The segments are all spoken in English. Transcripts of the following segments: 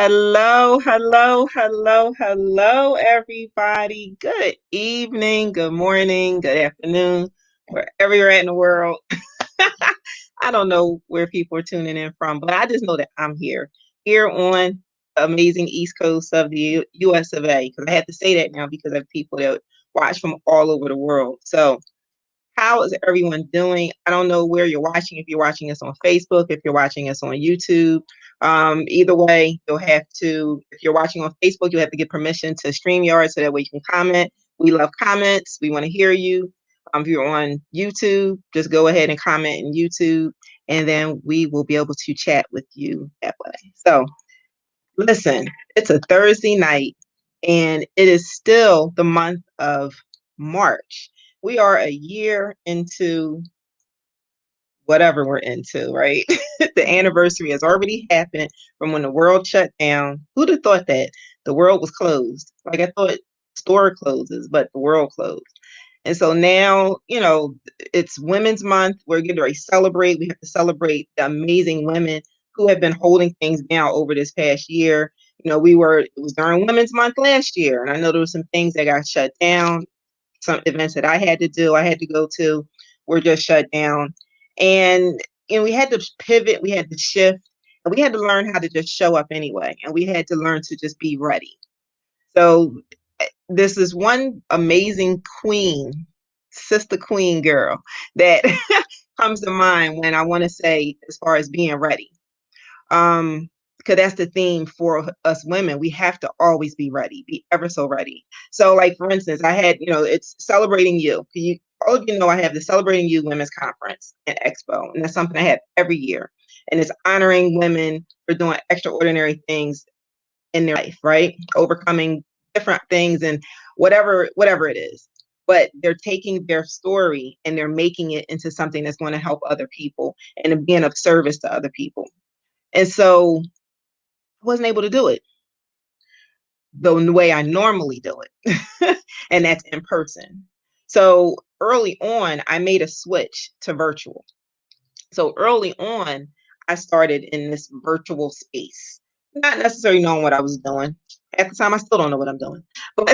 Hello, hello, hello, hello, everybody. Good evening, good morning, good afternoon, wherever you're at in the world. I don't know where people are tuning in from, but I just know that I'm here on the amazing East Coast of the US of A, because I have to say that now because of people that watch from all over the world. So how is everyone doing? I don't know where you're watching, if you're watching us on Facebook, if you're watching us on YouTube. Either way, you'll have to, if you're watching on Facebook, you'll have to get permission to StreamYard so that way you can comment. We love comments. We want to hear you. If you're on YouTube, just go ahead and comment in YouTube, and then we will be able to chat with you that way. So, listen, it's a Thursday night, and it is still the month of March. We are a year into whatever we're into, right? The anniversary has already happened from when the world shut down. Who'd have thought that the world was closed? Like, I thought store closes, but the world closed. And so now, it's Women's Month. We're getting ready to celebrate. We have to celebrate the amazing women who have been holding things down over this past year. It was during Women's Month last year, and I know there were some things that got shut down. Some events that I had to go to were just shut down. And we had to pivot, we had to shift, and we had to learn how to just show up anyway. And we had to learn to just be ready. So this is one amazing queen, sister queen girl that comes to mind when I want to say as far as being ready. Because that's the theme for us women. We have to always be ready, be ever so ready. So, like, for instance, I had, it's Celebrating You. All of you know I have the Celebrating You Women's Conference and Expo, and that's something I have every year. And it's honoring women for doing extraordinary things in their life, right? Overcoming different things and whatever it is. But they're taking their story and they're making it into something that's going to help other people and being of service to other people. And so I wasn't able to do it the way I normally do it, and that's in person. So early on, I made a switch to virtual. So early on, I started in this virtual space, not necessarily knowing what I was doing. At the time, I still don't know what I'm doing, but,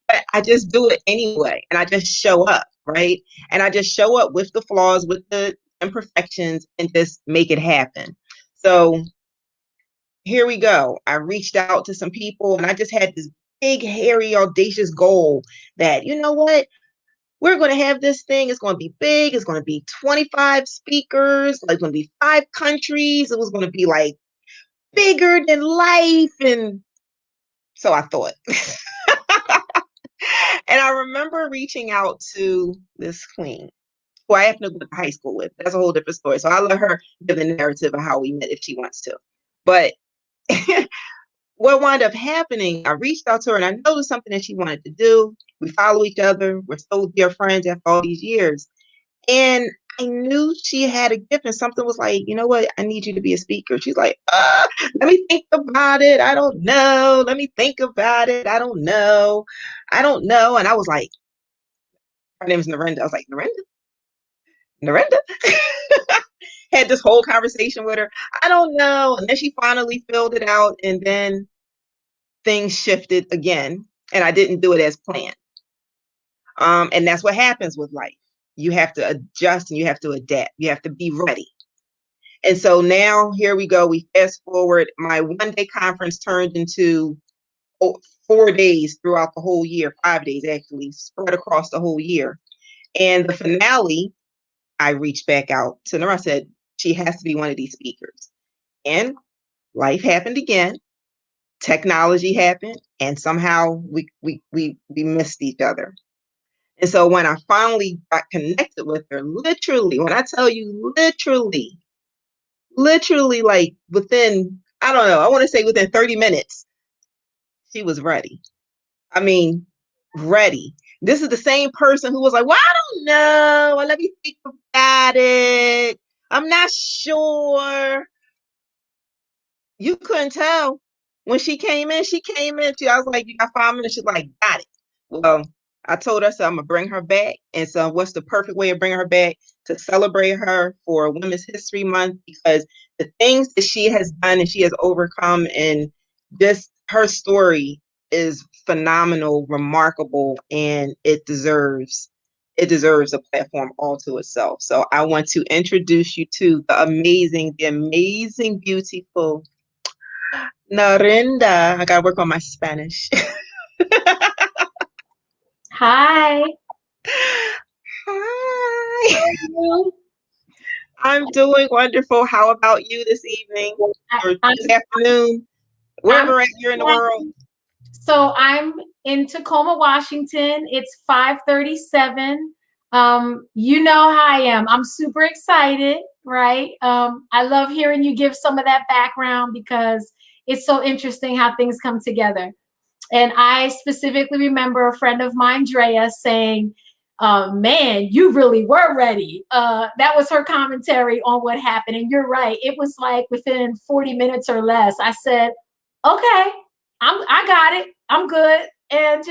but I just do it anyway, and I just show up, right? And I just show up with the flaws, with the imperfections, and just make it happen. So here we go. I reached out to some people and I just had this big, hairy, audacious goal that, you know what? We're going to have this thing. It's going to be big. It's going to be 25 speakers. Like, it's going to be 5 countries. It was going to be like bigger than life. And so I thought. And I remember reaching out to this queen who I happen to go to high school with. That's a whole different story. So I'll let her give the narrative of how we met if she wants to. But what wound up happening, I reached out to her and I noticed something that she wanted to do. We follow each other. We're still dear friends after all these years. And I knew she had a gift and something was like, you know what? I need you to be a speaker. She's like, let me think about it. I don't know. Let me think about it. I don't know. I don't know. And I was like, her name is Norinda. I was like, Norinda? Norinda? Had this whole conversation with her. I don't know. And then she finally filled it out. And then things shifted again, and I didn't do it as planned. And that's what happens with life. You have to adjust and you have to adapt. You have to be ready. And so now here we go. We fast forward. My 1-day conference turned into 4 days throughout the whole year, 5 days actually, spread across the whole year. And the finale, I reached back out to Nora. I said, she has to be one of these speakers. And life happened again. Technology happened, and somehow we missed each other. And so when I finally got connected with her, literally, when I tell you literally like within, I don't know, I want to say within 30 minutes, she was ready. I mean, ready. This is the same person who was like, well, I don't know. Well, let me think about it. I'm not sure. You couldn't tell when she came in. I was like, you got 5 minutes. She's like, got it. Well, I told her, so I'm gonna bring her back. And so what's the perfect way of bringing her back? To celebrate her for Women's History Month, because the things that she has done and she has overcome, and just her story is phenomenal, remarkable, and it deserves a platform all to itself. So I want to introduce you to the amazing, beautiful Norinda. I gotta work on my Spanish. Hi. Hi. I'm doing wonderful. How about you this evening or I, this afternoon, I'm wherever you're in the world? so I'm in Tacoma, Washington. It's 5:37. You know how I am. I'm super excited, right? I love hearing you give some of that background because it's so interesting how things come together. And I specifically remember a friend of mine, Drea, saying, man, you really were ready. That was her commentary on what happened. And you're right. It was like within 40 minutes or less, I said, okay, I got it. I'm good. And,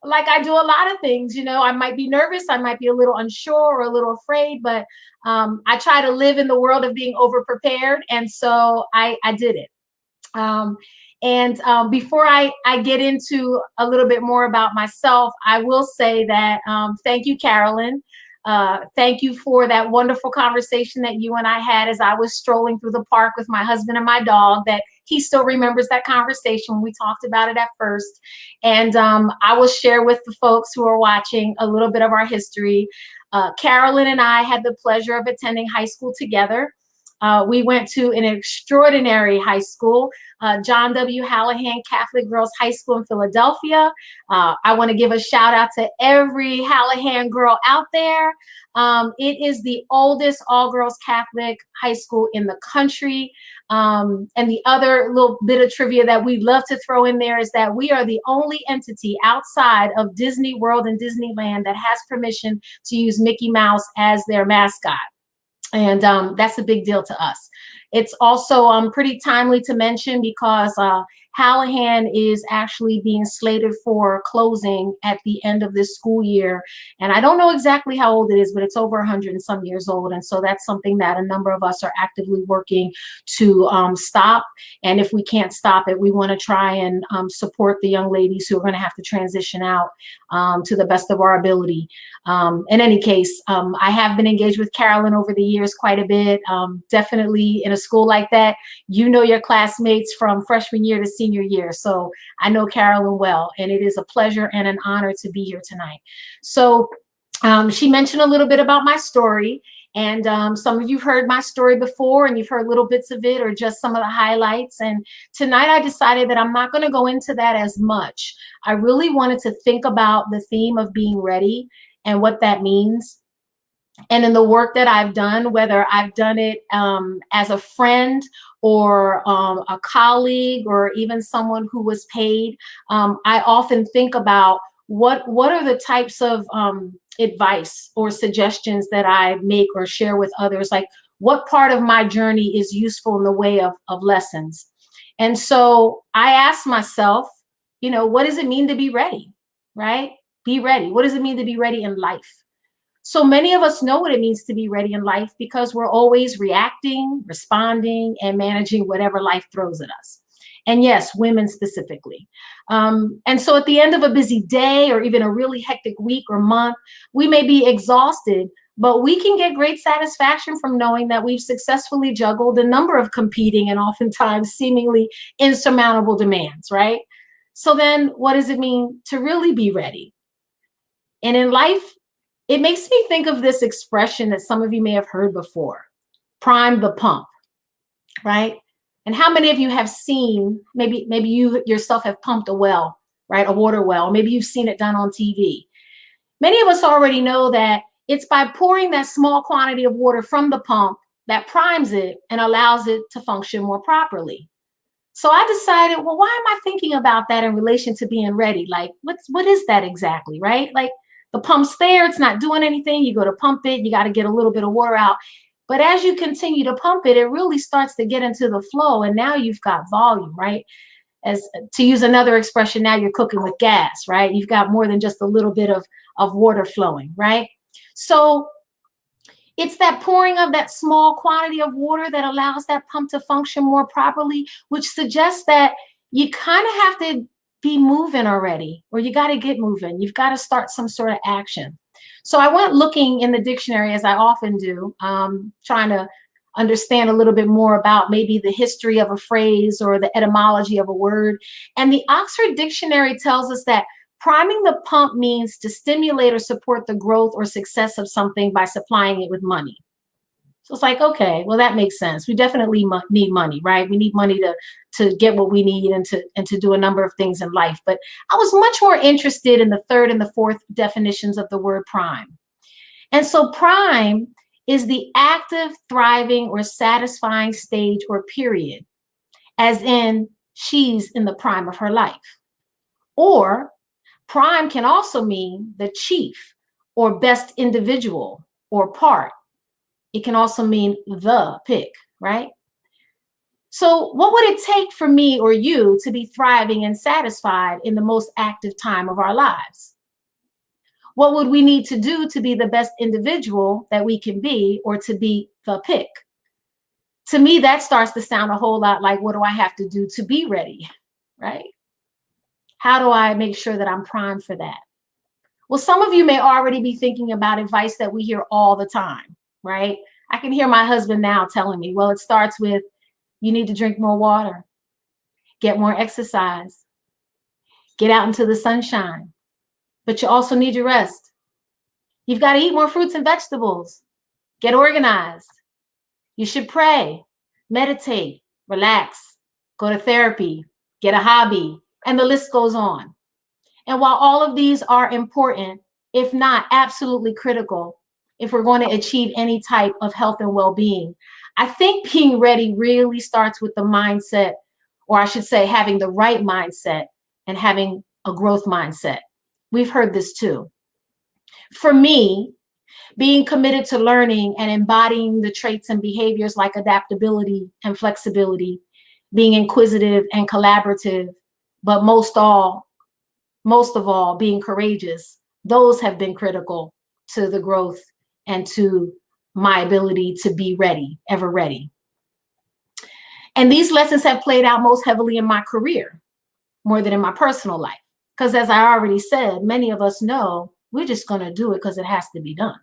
like I do a lot of things, I might be nervous. I might be a little unsure or a little afraid, but I try to live in the world of being over prepared. And so I did it. Um, Before I get into a little bit more about myself, I will say that thank you, Carolyn. Thank you for that wonderful conversation that you and I had as I was strolling through the park with my husband and my dog, that he still remembers that conversation when we talked about it at first. And I will share with the folks who are watching a little bit of our history. Carolyn and I had the pleasure of attending high school together. We went to an extraordinary high school, John W. Hallahan Catholic Girls High School in Philadelphia. I want to give a shout out to every Hallahan girl out there. It is the oldest all-girls Catholic high school in the country. And the other little bit of trivia that we love to throw in there is that we are the only entity outside of Disney World and Disneyland that has permission to use Mickey Mouse as their mascot. And that's a big deal to us. It's also pretty timely to mention because Hallahan is actually being slated for closing at the end of this school year. And I don't know exactly how old it is, but it's over 100 and some years old. And so that's something that a number of us are actively working to stop. And if we can't stop it, we want to try and support the young ladies who are going to have to transition out to the best of our ability. In any case, I have been engaged with Carolyn over the years quite a bit. Definitely in a school like that, your classmates from freshman year to senior year. So I know Carolyn well, and it is a pleasure and an honor to be here tonight. So she mentioned a little bit about my story. And some of you've heard my story before, and you've heard little bits of it or just some of the highlights. And tonight I decided that I'm not going to go into that as much. I really wanted to think about the theme of being ready and what that means. And in the work that I've done, whether I've done it as a friend or a colleague or even someone who was paid, I often think about what are the types of advice or suggestions that I make or share with others. Like, what part of my journey is useful in the way of lessons? And so I asked myself, what does it mean to be ready, right? Be ready. What does it mean to be ready in life? So many of us know what it means to be ready in life because we're always reacting, responding, and managing whatever life throws at us. And yes, women specifically. And so at the end of a busy day or even a really hectic week or month, we may be exhausted, but we can get great satisfaction from knowing that we've successfully juggled a number of competing and oftentimes seemingly insurmountable demands, right? So then what does it mean to really be ready? And in life, it makes me think of this expression that some of you may have heard before, prime the pump, right? And how many of you have seen, maybe you yourself have pumped a well, right? A water well, maybe you've seen it done on TV. Many of us already know that it's by pouring that small quantity of water from the pump that primes it and allows it to function more properly. So I decided, well, why am I thinking about that in relation to being ready? Like, what is that exactly, right? Like, the pump's there, it's not doing anything. You go to pump it, you got to get a little bit of water out. But as you continue to pump it, it really starts to get into the flow. And now you've got volume, right? as to use another expression, now you're cooking with gas, right? You've got more than just a little bit of water flowing, right? So it's that pouring of that small quantity of water that allows that pump to function more properly, which suggests that you kind of have to be moving already, or you got to get moving. You've got to start some sort of action. So I went looking in the dictionary, as I often do, trying to understand a little bit more about maybe the history of a phrase or the etymology of a word. And the Oxford Dictionary tells us that priming the pump means to stimulate or support the growth or success of something by supplying it with money. So it's like, okay, well, that makes sense. We definitely need money, right? We need money to get what we need and to do a number of things in life. But I was much more interested in the third and the fourth definitions of the word prime. And so prime is the active, thriving, or satisfying stage or period, as in she's in the prime of her life. Or prime can also mean the chief or best individual or part. It can also mean the pick, right? So what would it take for me or you to be thriving and satisfied in the most active time of our lives? What would we need to do to be the best individual that we can be, or to be the pick? To me, that starts to sound a whole lot like, what do I have to do to be ready, right? How do I make sure that I'm primed for that? Well, some of you may already be thinking about advice that we hear all the time, right? I can hear my husband now telling me, well, it starts with, you need to drink more water, get more exercise, get out into the sunshine, but you also need your rest. You've got to eat more fruits and vegetables, get organized. You should pray, meditate, relax, go to therapy, get a hobby, and the list goes on. And while all of these are important, if not absolutely critical, if we're going to achieve any type of health and well-being, I think being ready really starts with the mindset, or I should say having the right mindset and having a growth mindset. We've heard this too. For me, being committed to learning and embodying the traits and behaviors like adaptability and flexibility, being inquisitive and collaborative, but most of all, being courageous, those have been critical to the growth and to my ability to be ready, ever ready. And these lessons have played out most heavily in my career, more than in my personal life. Because as I already said, many of us know we're just going to do it because it has to be done.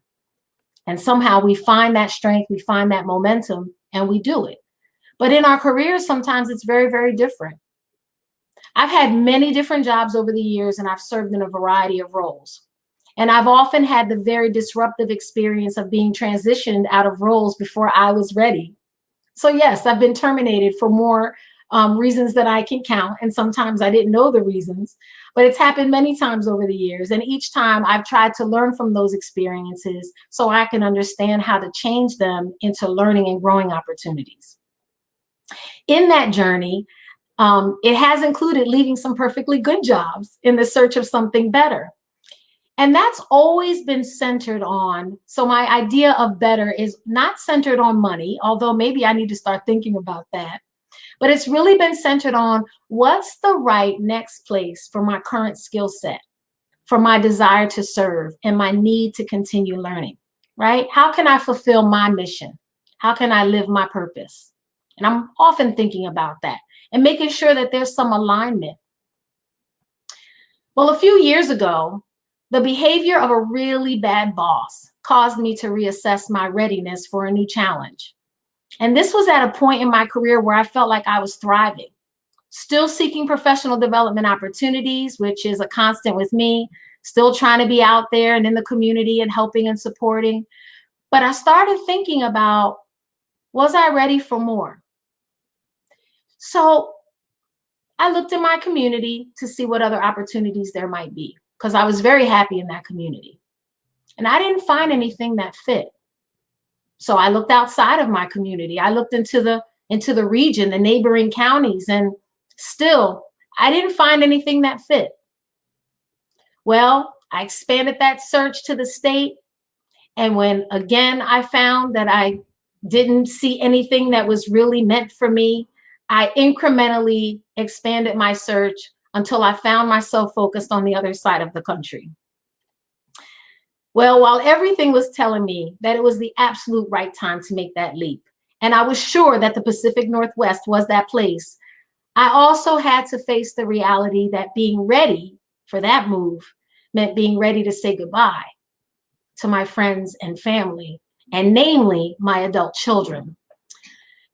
And somehow we find that strength, we find that momentum, and we do it. But in our careers, sometimes it's very, very different. I've had many different jobs over the years, and I've served in a variety of roles. And I've often had the very disruptive experience of being transitioned out of roles before I was ready. So yes, I've been terminated for more reasons that I can count. And sometimes I didn't know the reasons, but it's happened many times over the years. And each time I've tried to learn from those experiences so I can understand how to change them into learning and growing opportunities. In that journey, it has included leaving some perfectly good jobs in the search of something better. And that's always been centered on, so my idea of better is not centered on money, although maybe I need to start thinking about that. But it's really been centered on what's the right next place for my current skill set, for my desire to serve and my need to continue learning, right? How can I fulfill my mission? How can I live my purpose? And I'm often thinking about that and making sure that there's some alignment. Well, a few years ago, the behavior of a really bad boss caused me to reassess my readiness for a new challenge. And this was at a point in my career where I felt like I was thriving, still seeking professional development opportunities, which is a constant with me, still trying to be out there and in the community and helping and supporting. But I started thinking about, was I ready for more? So I looked in my community to see what other opportunities there might be, because I was very happy in that community. And I didn't find anything that fit. So I looked outside of my community. I looked into the region, the neighboring counties, and still I didn't find anything that fit. Well, I expanded that search to the state. And when again I found that I didn't see anything that was really meant for me, I incrementally expanded my search until I found myself focused on the other side of the country. Well, while everything was telling me that it was the absolute right time to make that leap, and I was sure that the Pacific Northwest was that place, I also had to face the reality that being ready for that move meant being ready to say goodbye to my friends and family, and namely my adult children.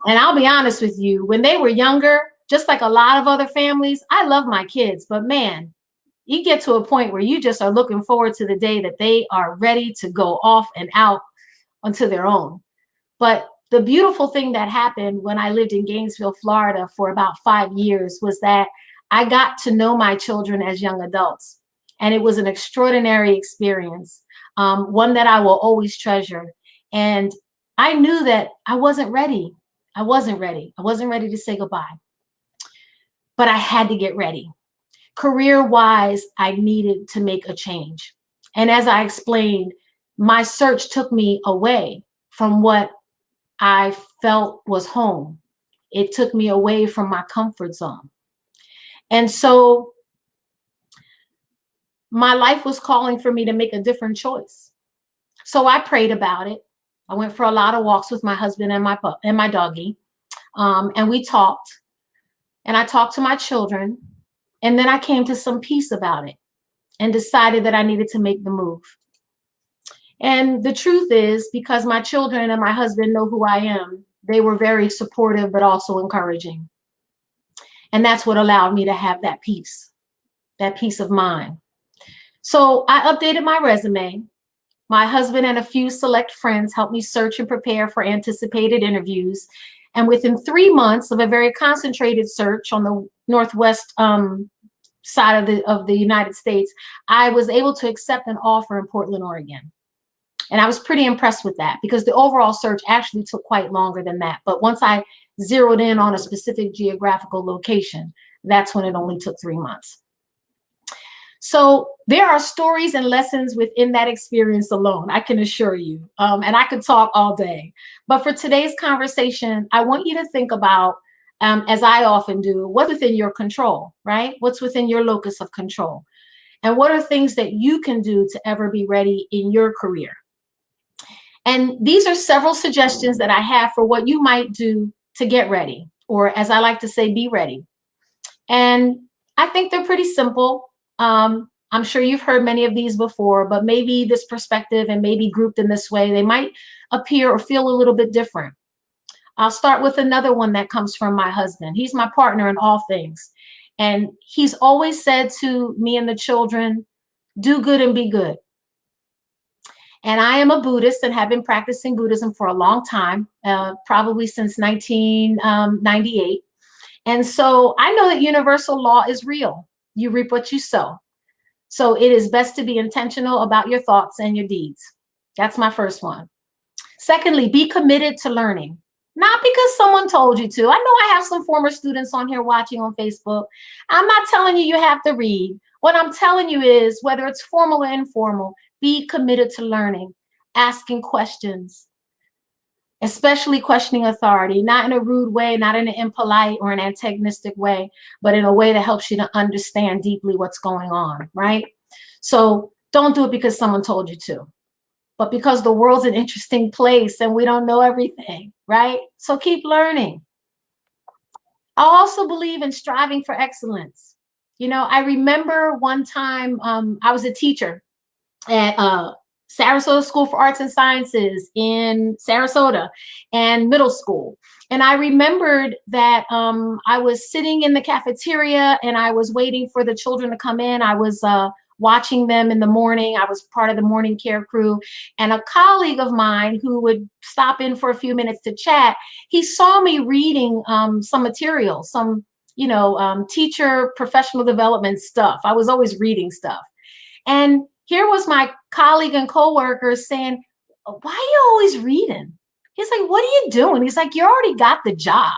And I'll be honest with you, when they were younger, just like a lot of other families, I love my kids, but man, you get to a point where you just are looking forward to the day that they are ready to go off and out onto their own. But the beautiful thing that happened when I lived in Gainesville, Florida for about 5 years was that I got to know my children as young adults. And it was an extraordinary experience, one that I will always treasure. And I knew that I wasn't ready. I wasn't ready. I wasn't ready to say goodbye. But I had to get ready. Career-wise, I needed to make a change. And as I explained, my search took me away from what I felt was home. It took me away from my comfort zone. And so my life was calling for me to make a different choice. So I prayed about it. I went for a lot of walks with my husband and my doggy. And we talked. And I talked to my children. And then I came to some peace about it and decided that I needed to make the move. And the truth is, because my children and my husband know who I am, they were very supportive, but also encouraging. And that's what allowed me to have that peace of mind. So I updated my resume. My husband and a few select friends helped me search and prepare for anticipated interviews. And within 3 months of a very concentrated search on the Northwest side of the United States, I was able to accept an offer in Portland, Oregon. And I was pretty impressed with that because the overall search actually took quite longer than that. But once I zeroed in on a specific geographical location, that's when it only took 3 months. So there are stories and lessons within that experience alone, I can assure you. And I could talk all day. But for today's conversation, I want you to think about, as I often do, what's within your control, right? What's within your locus of control? And what are things that you can do to ever be ready in your career? And these are several suggestions that I have for what you might do to get ready, or as I like to say, be ready. And I think they're pretty simple. I'm sure you've heard many of these before, but maybe this perspective and maybe grouped in this way, they might appear or feel a little bit different. I'll start with another one that comes from my husband. He's my partner in all things. And he's always said to me and the children, do good and be good. And I am a Buddhist and have been practicing Buddhism for a long time, probably since 1998. And so I know that universal law is real. You reap what you sow. So it is best to be intentional about your thoughts and your deeds. That's my first one. Secondly, be committed to learning. Not because someone told you to. I know I have some former students on here watching on Facebook. I'm not telling you have to read. What I'm telling you is, whether it's formal or informal, be committed to learning, asking questions, especially questioning authority, not in a rude way, not in an impolite or an antagonistic way, but in a way that helps you to understand deeply what's going on, right? So don't do it because someone told you to, but because the world's an interesting place and we don't know everything, right? So keep learning. I also believe in striving for excellence. You know, I remember one time I was a teacher at Sarasota School for Arts and Sciences in Sarasota and middle school. And I remembered that I was sitting in the cafeteria and I was waiting for the children to come in. I was watching them in the morning. I was part of the morning care crew. And a colleague of mine who would stop in for a few minutes to chat, he saw me reading some material, some, teacher professional development stuff. I was always reading stuff. And here was my colleague and coworker saying, why are you always reading? He's like, what are you doing? He's like, you already got the job.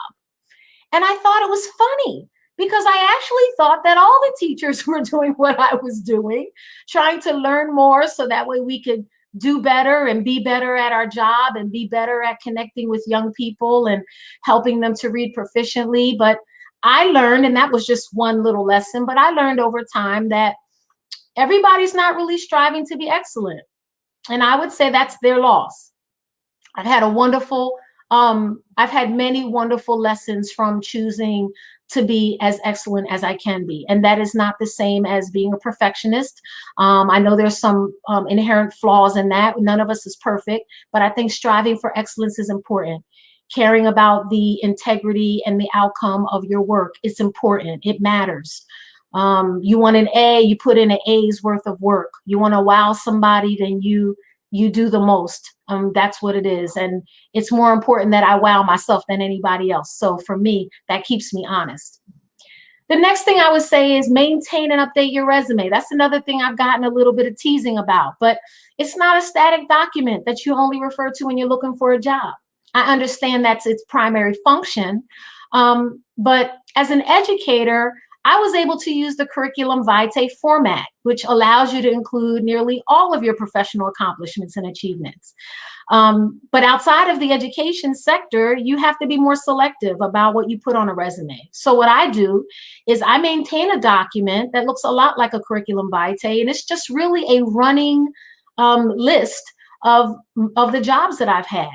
And I thought it was funny because I actually thought that all the teachers were doing what I was doing, trying to learn more so that way we could do better and be better at our job and be better at connecting with young people and helping them to read proficiently. But I learned, and that was just one little lesson, but I learned over time that everybody's not really striving to be excellent. And I would say that's their loss. I've had a wonderful, I've had many wonderful lessons from choosing to be as excellent as I can be. And that is not the same as being a perfectionist. I know there's some inherent flaws in that. None of us is perfect, but I think striving for excellence is important. Caring about the integrity and the outcome of your work, it's important. It matters. You want an A, you put in an A's worth of work. You want to wow somebody, then you do the most. That's what it is. And it's more important that I wow myself than anybody else. So for me, that keeps me honest. The next thing I would say is maintain and update your resume. That's another thing I've gotten a little bit of teasing about, but it's not a static document that you only refer to when you're looking for a job. I understand that's its primary function, but as an educator, I was able to use the curriculum vitae format, which allows you to include nearly all of your professional accomplishments and achievements. But outside of the education sector, you have to be more selective about what you put on a resume. So what I do is I maintain a document that looks a lot like a curriculum vitae, and it's just really a running list of the jobs that I've had.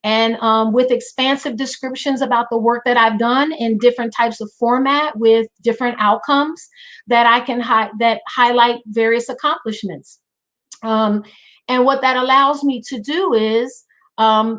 And with expansive descriptions about the work that I've done in different types of format with different outcomes that I can highlight various accomplishments. And what that allows me to do is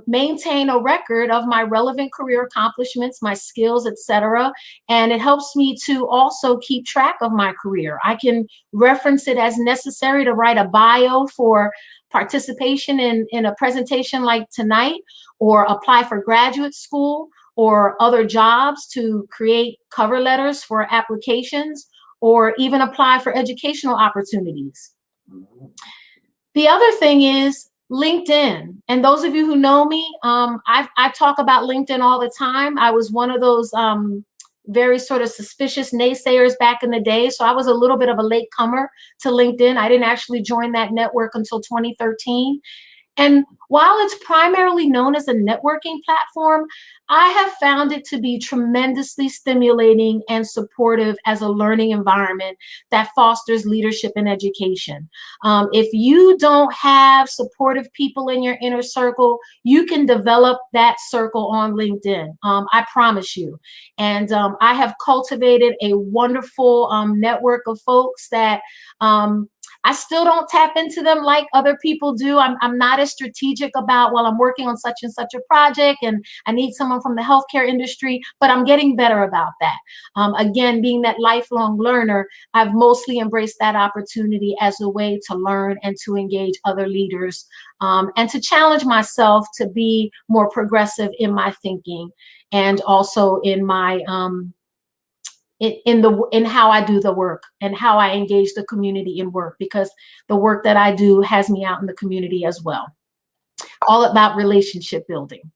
maintain a record of my relevant career accomplishments, my skills, etc. And it helps me to also keep track of my career. I can reference it as necessary to write a bio for participation in a presentation like tonight, or apply for graduate school or other jobs to create cover letters for applications, or even apply for educational opportunities. The other thing is LinkedIn. And those of you who know me, I talk about LinkedIn all the time. I was one of those very sort of suspicious naysayers back in the day. So I was a little bit of a late comer to LinkedIn. I didn't actually join that network until 2013. And while it's primarily known as a networking platform, I have found it to be tremendously stimulating and supportive as a learning environment that fosters leadership and education. If you don't have supportive people in your inner circle, you can develop that circle on LinkedIn. I promise you. And I have cultivated a wonderful network of folks that I still don't tap into them like other people do. I'm not as strategic about, well, I'm working on such and such a project and I need someone from the healthcare industry, but I'm getting better about that. Again, being that lifelong learner, I've mostly embraced that opportunity as a way to learn and to engage other leaders and to challenge myself to be more progressive in my thinking and also in my in how I do the work and how I engage the community in work, because the work that I do has me out in the community as well. All about relationship building.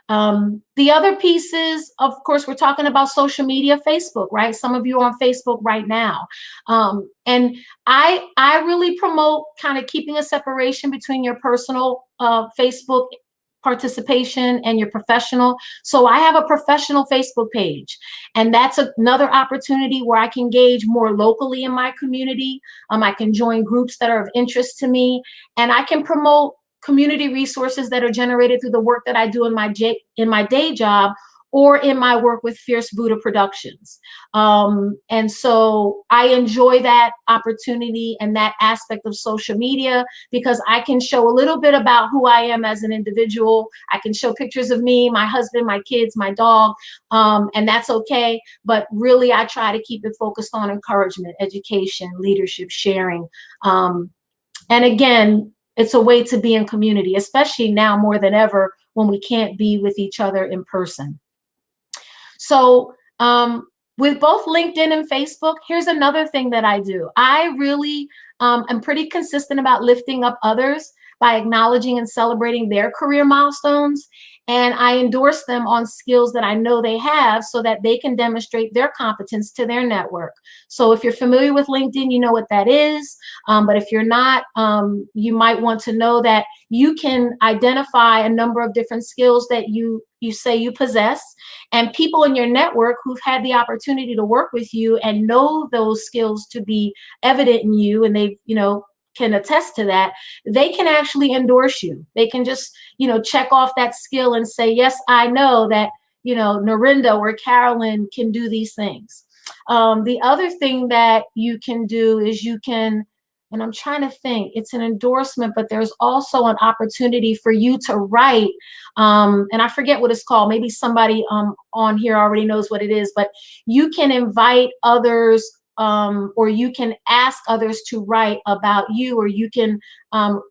The other pieces, of course, we're talking about social media, Facebook, right? Some of you are on Facebook right now. And I really promote kind of keeping a separation between your personal Facebook participation and your professional. So I have a professional Facebook page, and that's another opportunity where I can engage more locally in my community. I can join groups that are of interest to me, and I can promote community resources that are generated through the work that I do in my day job or in my work with Fierce Buddha Productions. And so I enjoy that opportunity and that aspect of social media, because I can show a little bit about who I am as an individual. I can show pictures of me, my husband, my kids, my dog, and that's okay. But really, I try to keep it focused on encouragement, education, leadership, sharing. And again, it's a way to be in community, especially now more than ever when we can't be with each other in person. So with both LinkedIn and Facebook, here's another thing that I do. I really am pretty consistent about lifting up others by acknowledging and celebrating their career milestones. And I endorse them on skills that I know they have so that they can demonstrate their competence to their network. So if you're familiar with LinkedIn, you know what that is. But if you're not, you might want to know that you can identify a number of different skills that you say you possess, and people in your network who've had the opportunity to work with you and know those skills to be evident in you, and they've, can attest to that, they can actually endorse you. They can just, check off that skill and say, yes, I know that, Norinda or Carolyn can do these things. The other thing that you can do is you can, and I'm trying to think, it's an endorsement, but there's also an opportunity for you to write, and I forget what it's called. Maybe somebody on here already knows what it is, but you can invite others, or you can ask others to write about you, or you can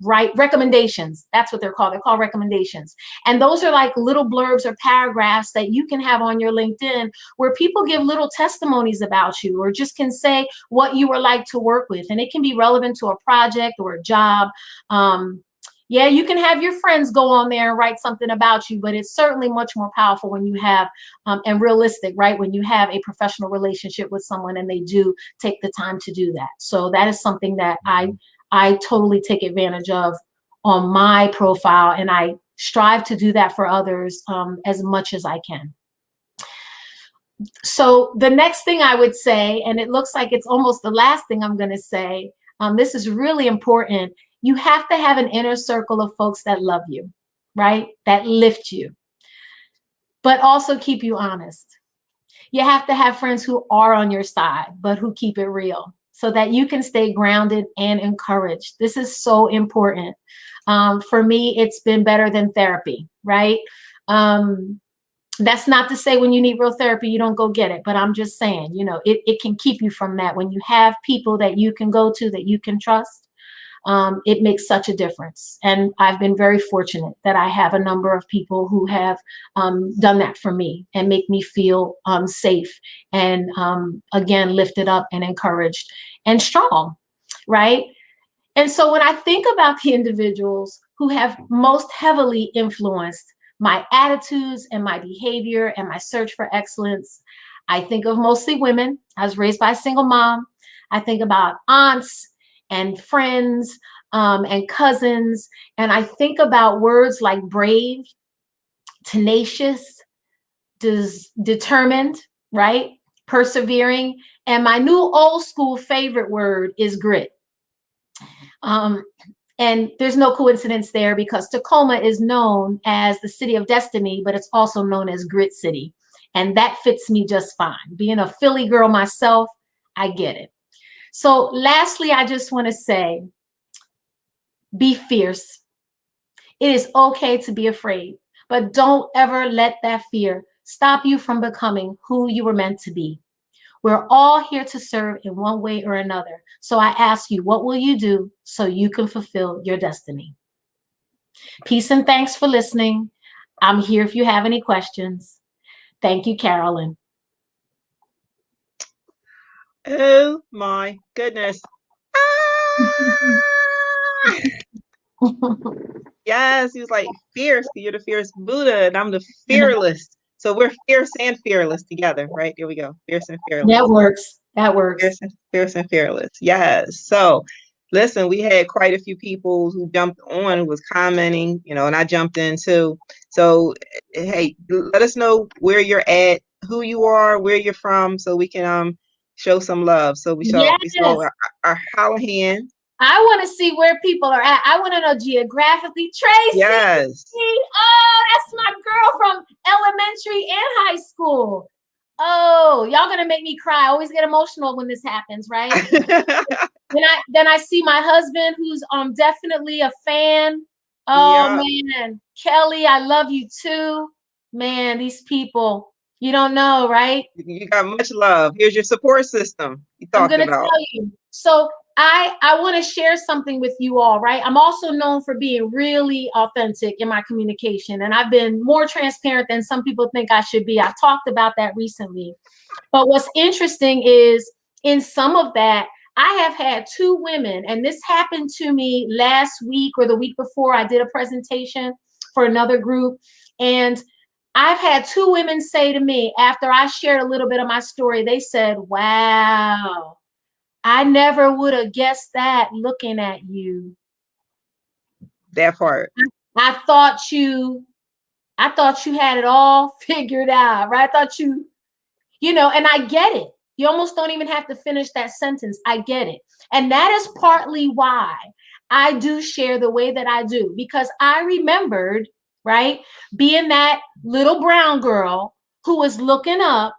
write recommendations. That's what they're called. They're called recommendations. And those are like little blurbs or paragraphs that you can have on your LinkedIn where people give little testimonies about you, or just can say what you were like to work with. And it can be relevant to a project or a job. Yeah, you can have your friends go on there and write something about you, but it's certainly much more powerful when you have, and realistic, right? When you have a professional relationship with someone and they do take the time to do that. So that is something that I totally take advantage of on my profile, and I strive to do that for others as much as I can. So the next thing I would say, and it looks like it's almost the last thing I'm going to say, this is really important. You have to have an inner circle of folks that love you, right? That lift you, but also keep you honest. You have to have friends who are on your side, but who keep it real, so that you can stay grounded and encouraged. This is so important. For me, it's been better than therapy, right? That's not to say when you need real therapy, you don't go get it. But I'm just saying, it can keep you from that. When you have people that you can go to, that you can trust, it makes such a difference. And I've been very fortunate that I have a number of people who have done that for me and make me feel safe and, again, lifted up and encouraged and strong, right? And so when I think about the individuals who have most heavily influenced my attitudes and my behavior and my search for excellence, I think of mostly women. I was raised by a single mom. I think about aunts and friends and cousins. And I think about words like brave, tenacious, determined, right? Persevering. And my new old school favorite word is grit. And there's no coincidence there, because Tacoma is known as the city of destiny, but it's also known as Grit City. And that fits me just fine. Being a Philly girl myself, I get it. So lastly, I just want to say, be fierce. It is okay to be afraid, but don't ever let that fear stop you from becoming who you were meant to be. We're all here to serve in one way or another. So I ask you, what will you do so you can fulfill your destiny? Peace and thanks for listening. I'm here if you have any questions. Thank you, Carolyn. Oh my goodness. Yes, he was like, fierce. You're the fierce Buddha, and I'm the fearless. So we're fierce and fearless together, right? There we go. Fierce and fearless. That works. That works. Fierce and fearless. Yes. So listen, we had quite a few people who jumped on, who was commenting, and I jumped in too. So hey, let us know where you're at, who you are, where you're from, so we can show some love. So we saw our Hallahan. I want to see where people are at. I want to know geographically. Tracy. Yes. Oh, that's my girl from elementary and high school. Oh, y'all gonna make me cry. I always get emotional when this happens, right? then I see my husband, who's definitely a fan. Oh man, Kelly, I love you too. Man, these people, you don't know, right? You got much love. Here's your support system you talked about. I'm gonna tell you. So I want to share something with you all, right? I'm also known for being really authentic in my communication, and I've been more transparent than some people think I should be. I've talked about that recently. But what's interesting is, in some of that, I have had two women, and this happened to me last week or the week before. I did a presentation for another group, and I've had two women say to me, after I shared a little bit of my story, they said, wow, I never would have guessed that looking at you. That part. I thought you had it all figured out, right? I thought and I get it. You almost don't even have to finish that sentence. I get it. And that is partly why I do share the way that I do, because I remembered, right, being that little brown girl who was looking up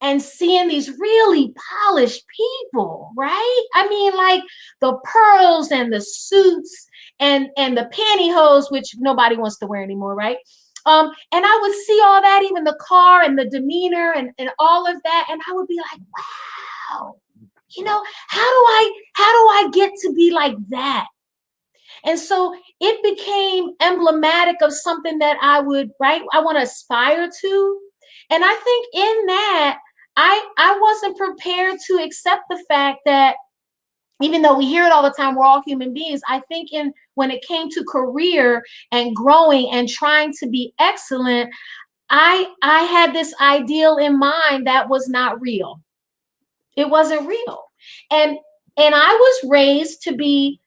and seeing these really polished people, right? I mean, like the pearls and the suits and the pantyhose, which nobody wants to wear anymore, right? And I would see all that, even the car and the demeanor and all of that, and I would be like, wow, how do I get to be like that? And so it became emblematic of something that I want to aspire to. And I think in that, I wasn't prepared to accept the fact that, even though we hear it all the time, we're all human beings. I think when it came to career and growing and trying to be excellent, I had this ideal in mind that was not real. It wasn't real. And I was raised to be,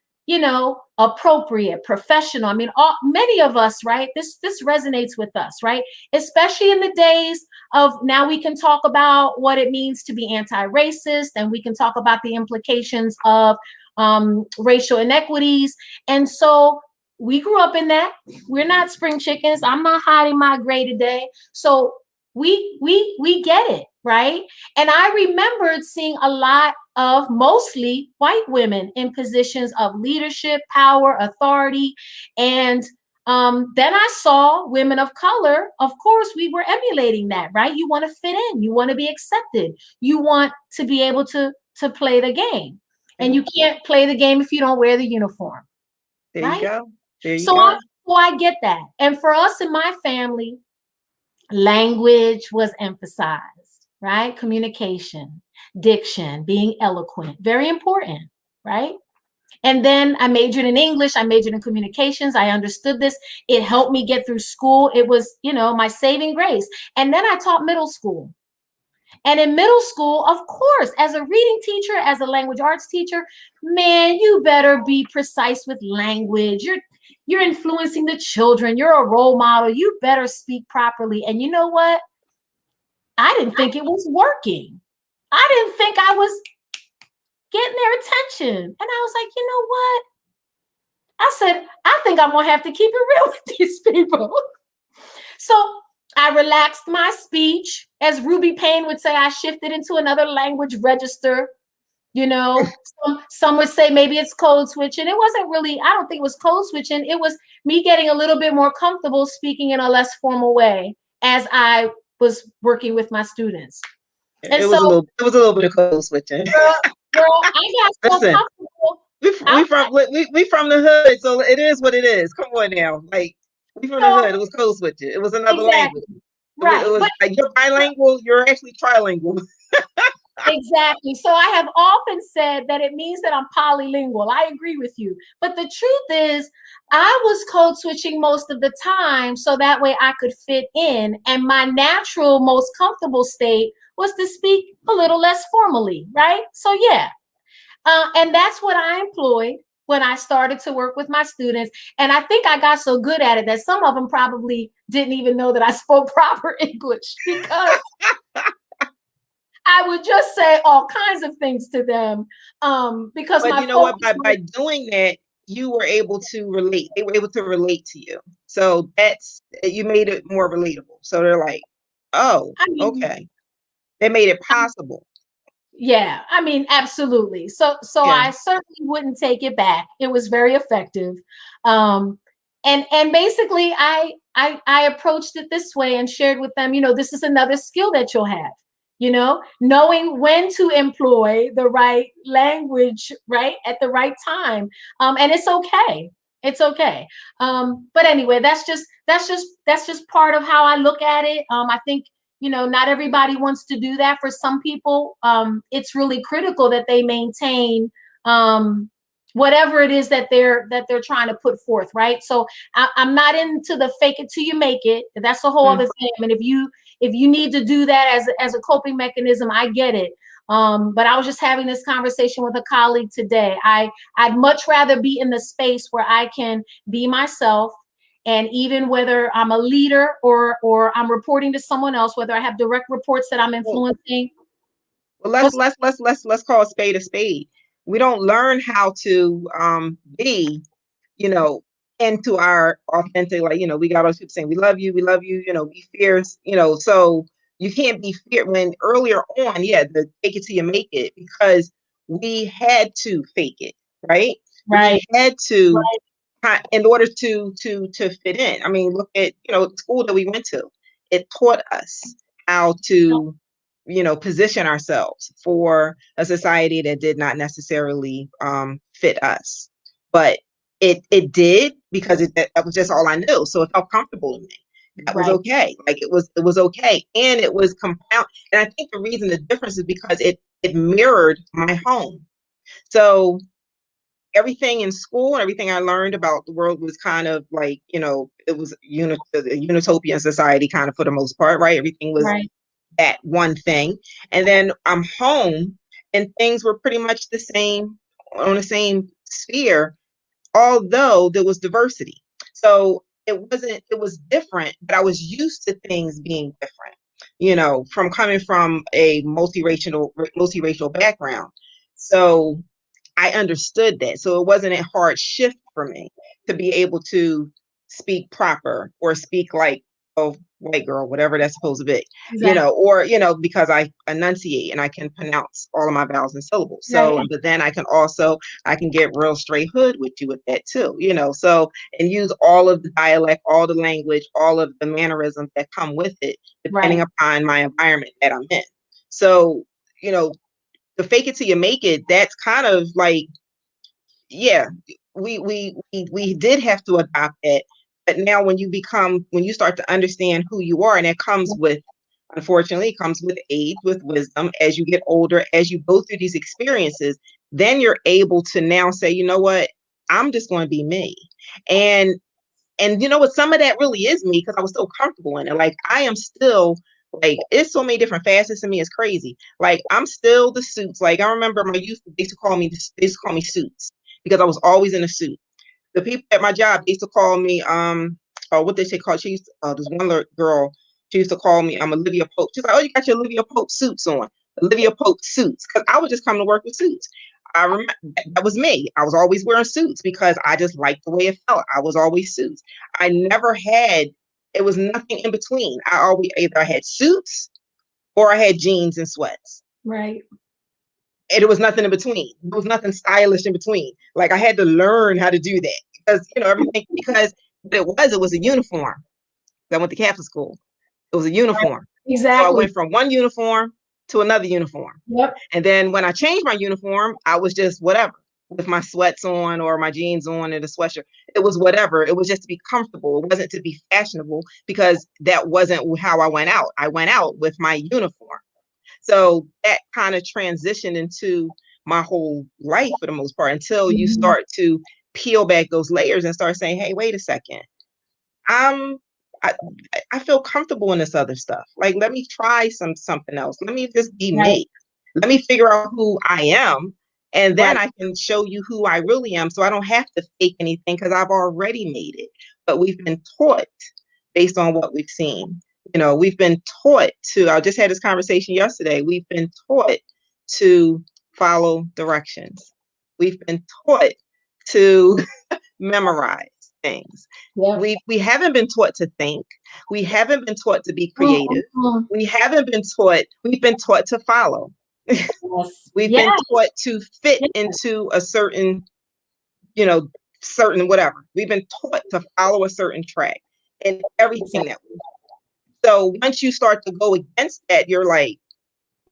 appropriate, professional. I mean, many of us, right? This resonates with us, right? Especially in the days of now, we can talk about what it means to be anti-racist, and we can talk about the implications of racial inequities. And so we grew up in that. We're not spring chickens. I'm not hiding my gray today. So we get it, right? And I remembered seeing a lot of mostly white women in positions of leadership, power, authority. And then I saw women of color. Of course, we were emulating that, right? You want to fit in, you want to be accepted, you want to be able to play the game. And you can't play the game if you don't wear the uniform. There right? you go. There you So go. I get that. And for us in my family, language was emphasized, right? Communication, diction, being eloquent, very important, right? And then I majored in English, I majored in communications. I understood this. It helped me get through school. It was, my saving grace. And then I taught middle school. And in middle school, of course, as a reading teacher, as a language arts teacher, man, you better be precise with language. You're influencing the children. You're a role model. You better speak properly. And you know what? I didn't think it was working. I didn't think I was getting their attention. And I was like, you know what? I said, I think I'm going to have to keep it real with these people. So I relaxed my speech. As Ruby Payne would say, I shifted into another language register. Some would say maybe it's code switching. It wasn't really, I don't think it was code switching. It was me getting a little bit more comfortable speaking in a less formal way as I was working with my students. And it was a little bit of code switching. Girl, I got so comfortable. We from the hood, so it is what it is. Come on now. Like, we from the hood. It was code switching. It was another language. Right. It was like, you're bilingual, you're actually trilingual. Exactly. So I have often said that it means that I'm polylingual. I agree with you. But the truth is, I was code switching most of the time so that way I could fit in. And my natural, most comfortable state was to speak a little less formally, right? So yeah. And that's what I employed when I started to work with my students. And I think I got so good at it that some of them probably didn't even know that I spoke proper English, because I would just say all kinds of things to them. Because but you know what? By doing that, you were able to relate. They were able to relate to you. So you made it more relatable. So they're like, oh, okay. They made it possible. Yeah, I mean, absolutely. So yeah. I certainly wouldn't take it back. It was very effective. And basically I approached it this way and shared with them, this is another skill that you'll have, knowing when to employ the right language, right, at the right time. And it's okay. It's okay. But anyway, that's just part of how I look at it. I think, not everybody wants to do that. For some people, it's really critical that they maintain whatever it is that they're trying to put forth, right? So I'm not into the fake it till you make it. That's a whole other thing. I mean, if you need to do that as a coping mechanism, I get it. But I was just having this conversation with a colleague today. I'd much rather be in the space where I can be myself. And even whether I'm a leader or I'm reporting to someone else, whether I have direct reports that I'm influencing. Well, let's call a spade a spade. We don't learn how to be, you know, into our authentic, like, we got those people saying, we love you, be fierce, so you can't be fear when earlier on, the fake it till you make it, because we had to fake it, right? Right. We had to, in order to fit in. I mean, look at, the school that we went to. It taught us how to, position ourselves for a society that did not necessarily fit us. But it did, because that was just all I knew. So it felt comfortable to me. That was okay. Like it was okay. And it was compound. And I think the reason the difference is because it mirrored my home. So everything in school and everything I learned about the world was kind of like, it was a utopian society kind of, for the most part, right? Everything was that one thing. And then I'm home and things were pretty much the same, on the same sphere, although there was diversity. So it was different, but I was used to things being different, from coming from a multiracial background. So I understood that. So it wasn't a hard shift for me to be able to speak proper or speak like a white girl, whatever that's supposed to be, or, because I enunciate and I can pronounce all of my vowels and syllables. So, but then I can get real straight hood with you with that too, so, and use all of the dialect, all the language, all of the mannerisms that come with it, depending upon my environment that I'm in. So, the fake it till you make it, that's kind of like, we did have to adopt it. But now when you start to understand who you are, and it comes with, unfortunately, it comes with age, with wisdom, as you get older, as you go through these experiences, then you're able to now say, you know what, I'm just going to be me. And you know what, some of that really is me, because I was so comfortable in it. Like, I am still, like, it's so many different facets in me. It's crazy. Like, I'm still the suits. Like, I remember my youth, they used to call me Suits, because I was always in a suit. The people at my job, they used to call me, what they say called, this one girl, she used to call me, I'm Olivia Pope. She's like, oh, you got your Olivia Pope suits on. Olivia Pope suits. Because I would just come to work with suits. I remember that was me. I was always wearing suits because I just liked the way it felt. I was always suits. I never had, it was nothing in between. I always either I had suits or I had jeans and sweats. Right. And it was nothing in between. There was nothing stylish in between. Like, I had to learn how to do that, because, everything, because it was a uniform. I went to Catholic school. It was a uniform. Exactly. So I went from one uniform to another uniform. Yep. And then when I changed my uniform, I was just whatever, with my sweats on or my jeans on and a sweatshirt. It was whatever. It was just to be comfortable. It wasn't to be fashionable, because that wasn't how I went out. I went out with my uniform. So that kind of transitioned into my whole life for the most part, until you start to peel back those layers and start saying, hey, wait a second. I, I feel comfortable in this other stuff. Like, let me try something else. Let me just be me. Let me figure out who I am. And then I can show you who I really am. So I don't have to fake anything, because I've already made it. But we've been taught, based on what we've seen. We've been taught to, I just had this conversation yesterday. We've been taught to follow directions. We've been taught to memorize things. We haven't been taught to think. We haven't been taught to be creative. We haven't been taught, we've been taught to follow. We've been taught to fit into a certain, certain whatever. We've been taught to follow a certain track in everything that we do. So once you start to go against that, you're like,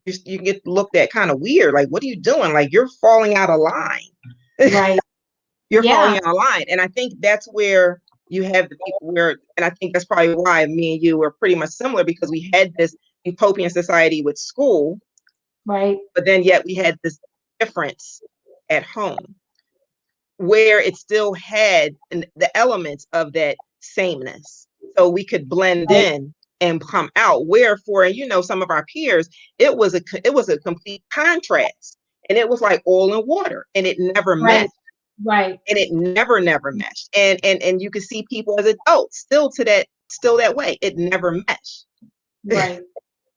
you get looked at kind of weird. Like, what are you doing? Like, you're falling out of line. Right. You're falling out of line. And I think that's where you have the people and I think that's probably why me and you were pretty much similar, because we had this utopian society with school. Right. But then yet we had this difference at home, where it still had the elements of that sameness. So we could blend in and come out. Where for, you know, some of our peers, it was a complete contrast, and it was like oil and water, and it never Right. meshed. Right. And it never meshed. And you can see people as adults still that way. It never meshed. Right.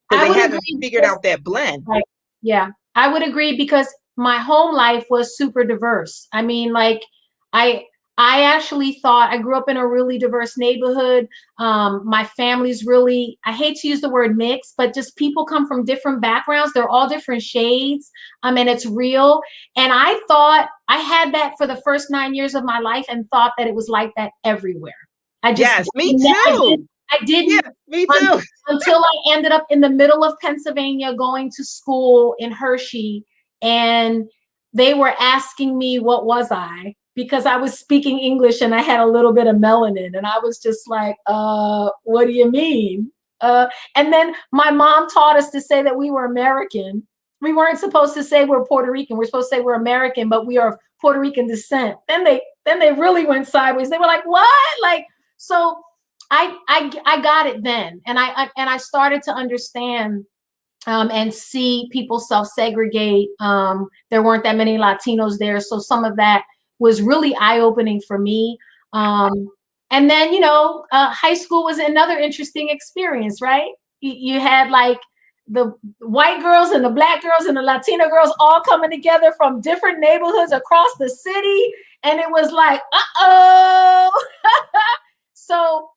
Because I they would haven't agree figured because, out that blend. right. Yeah, I would agree because my home life was super diverse. I mean, like I I actually thought I grew up in a really diverse neighborhood. My family's really, I hate to use the word mix, but just people come from different backgrounds. They're all different shades. And it's real. And I thought I had that for the first 9 years of my life and thought that it was like that everywhere. I just, Yes, me too. I Yes, didn't me too. until I ended up in the middle of Pennsylvania going to school in Hershey, and they were asking me what was I, because I was speaking English and I had a little bit of melanin, and I was just like, what do you mean? And then my mom taught us to say that we were American. We weren't supposed to say we're Puerto Rican. We're supposed to say we're American, but we are of Puerto Rican descent. Then they really went sideways. They were like, what? Like, so I got it then, and I started to understand and see people self-segregate. There weren't that many Latinos there, so some of that was really eye-opening for me. And then, high school was another interesting experience, right? You had like the white girls and the black girls and the Latino girls all coming together from different neighborhoods across the city, and it was like, uh-oh. So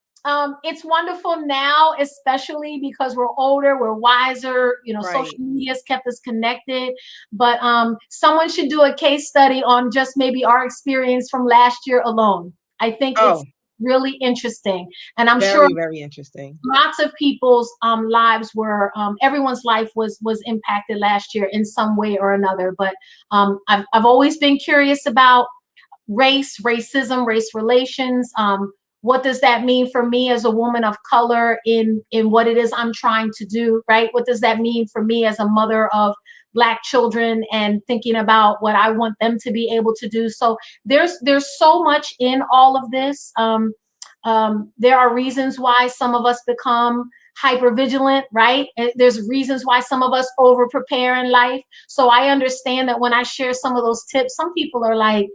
it's wonderful now, especially because we're older, we're wiser, social Right. media has kept us connected. But someone should do a case study on just maybe our experience from last year alone. I think it's Oh, really interesting. And I'm sure very, very interesting. lots of people's lives were, everyone's life was impacted last year in some way or another. But I've always been curious about race, racism, race relations. What does that mean for me as a woman of color in what it is I'm trying to do, right? What does that mean for me as a mother of Black children and thinking about what I want them to be able to do? So there's so much in all of this. There are reasons why some of us become hyper vigilant, right? There's reasons why some of us over prepare in life. So I understand that when I share some of those tips, some people are like,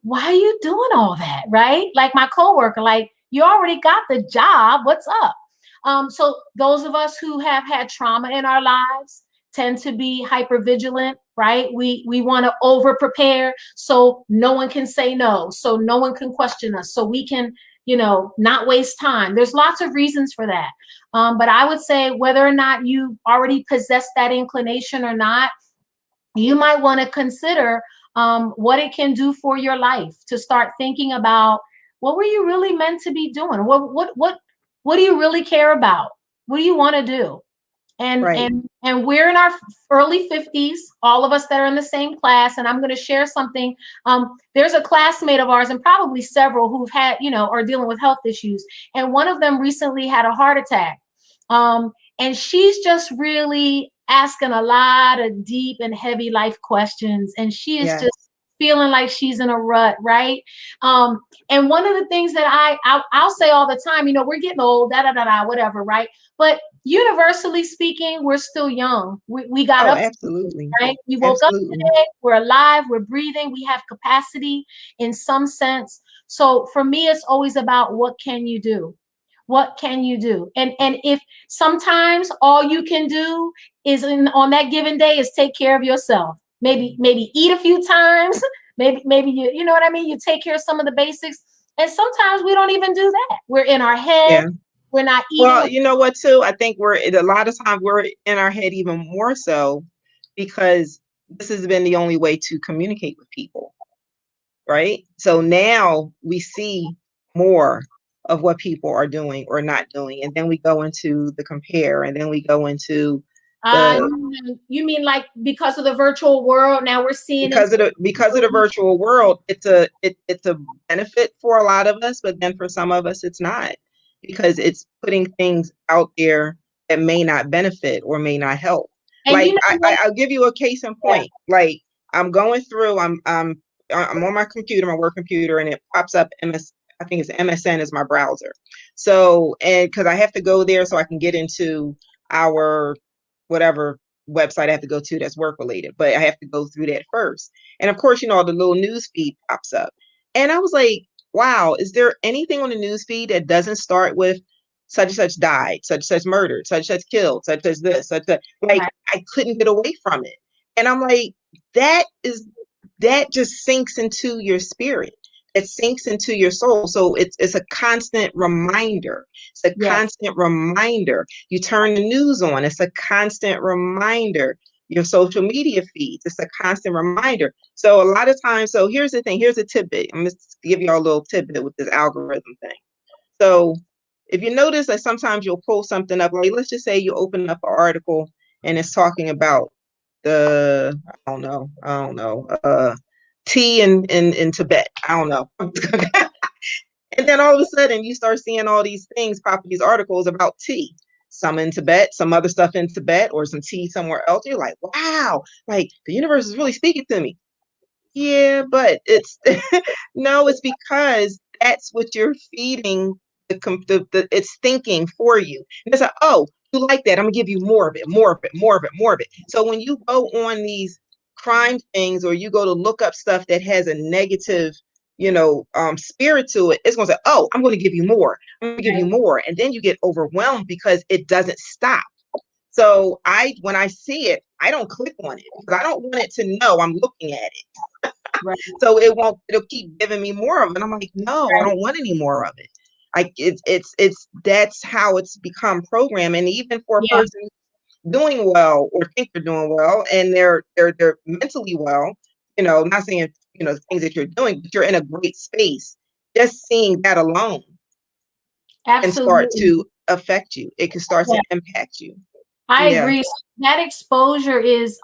why are you doing all that, right? Like my coworker, like, you already got the job, what's up? So those of us who have had trauma in our lives tend to be hyper vigilant, right? We want to over prepare so no one can say no, so no one can question us, so we can, not waste time. There's lots of reasons for that. But I would say whether or not you already possess that inclination or not, you might want to consider what it can do for your life, to start thinking about, what were you really meant to be doing? What do you really care about? What do you want to do? And Right. and we're in our early 50s, all of us that are in the same class. And I'm going to share something. There's a classmate of ours, and probably several, who've had, are dealing with health issues. And one of them recently had a heart attack. And she's just really asking a lot of deep and heavy life questions. And she is Yes. just feeling like she's in a rut, right? And one of the things that I'll say all the time, we're getting old, da da da da, whatever, right? But universally speaking, we're still young. We got Oh, up, absolutely. right? We woke up Absolutely. today, we're alive, we're breathing, we have capacity in some sense. So for me, it's always about, what can you do? What can you do? And if sometimes all you can do is on that given day is take care of yourself. Maybe eat a few times. Maybe you know what I mean? You take care of some of the basics. And sometimes we don't even do that. We're in our head. Yeah. We're not eating. Well, you know what, too? I think a lot of times we're in our head even more so because this has been the only way to communicate with people, right? So now we see more of what people are doing or not doing. And then we go into the compare, and then we go into the You mean like because of the virtual world, now we're seeing into because of the virtual world, it's a benefit for a lot of us, but then for some of us it's not, because it's putting things out there that may not benefit or may not help. and Like I'll give you a case in yeah. point. Like I'm going through, I'm on my computer, my work computer, and it pops up I think it's MSN is my browser. So, and because I have to go there so I can get into our whatever website I have to go to that's work related, but I have to go through that first. And of course, the little news feed pops up. And I was like, wow, is there anything on the news feed that doesn't start with such and such died, such and such murdered, such and such killed, such as this, such that? Like, Right. I couldn't get away from it. And I'm like, that is that just sinks into your spirit. It sinks into your soul. So it's a constant reminder. It's a Yes. constant reminder. You turn the news on, it's a constant reminder. Your social media feeds, it's a constant reminder. So a lot of times, so here's the thing, here's a tidbit. I'm just give y'all a little tidbit with this algorithm thing. So if you notice that sometimes you'll pull something up, like let's just say you open up an article and it's talking about the I don't know, tea in Tibet. I don't know. And then all of a sudden you start seeing all these things pop these articles about tea. Some in Tibet, some other stuff in Tibet, or some tea somewhere else. You're like, wow, like the universe is really speaking to me. Yeah, but it's no, it's because that's what you're feeding it's thinking for you. And it's like, oh, you like that? I'm gonna give you more of it, more of it, more of it, more of it. So when you go on these crime things or you go to look up stuff that has a negative, spirit to it, it's gonna say, oh, I'm gonna give you more. I'm gonna give you Right. more, and then you get overwhelmed because it doesn't stop. So when I see it, I don't click on it because I don't want it to know I'm looking at it. Right. So it'll keep giving me more of it. I'm like, no, I Right. don't want any more of it. Like it's that's how it's become programmed. And even for a Yeah. person doing well or think they're doing well and they're mentally well, not saying, the things that you're doing, but you're in a great space. Just seeing that alone can start Absolutely. to affect you. It can start to Yeah. impact you. I Yeah. agree. That exposure is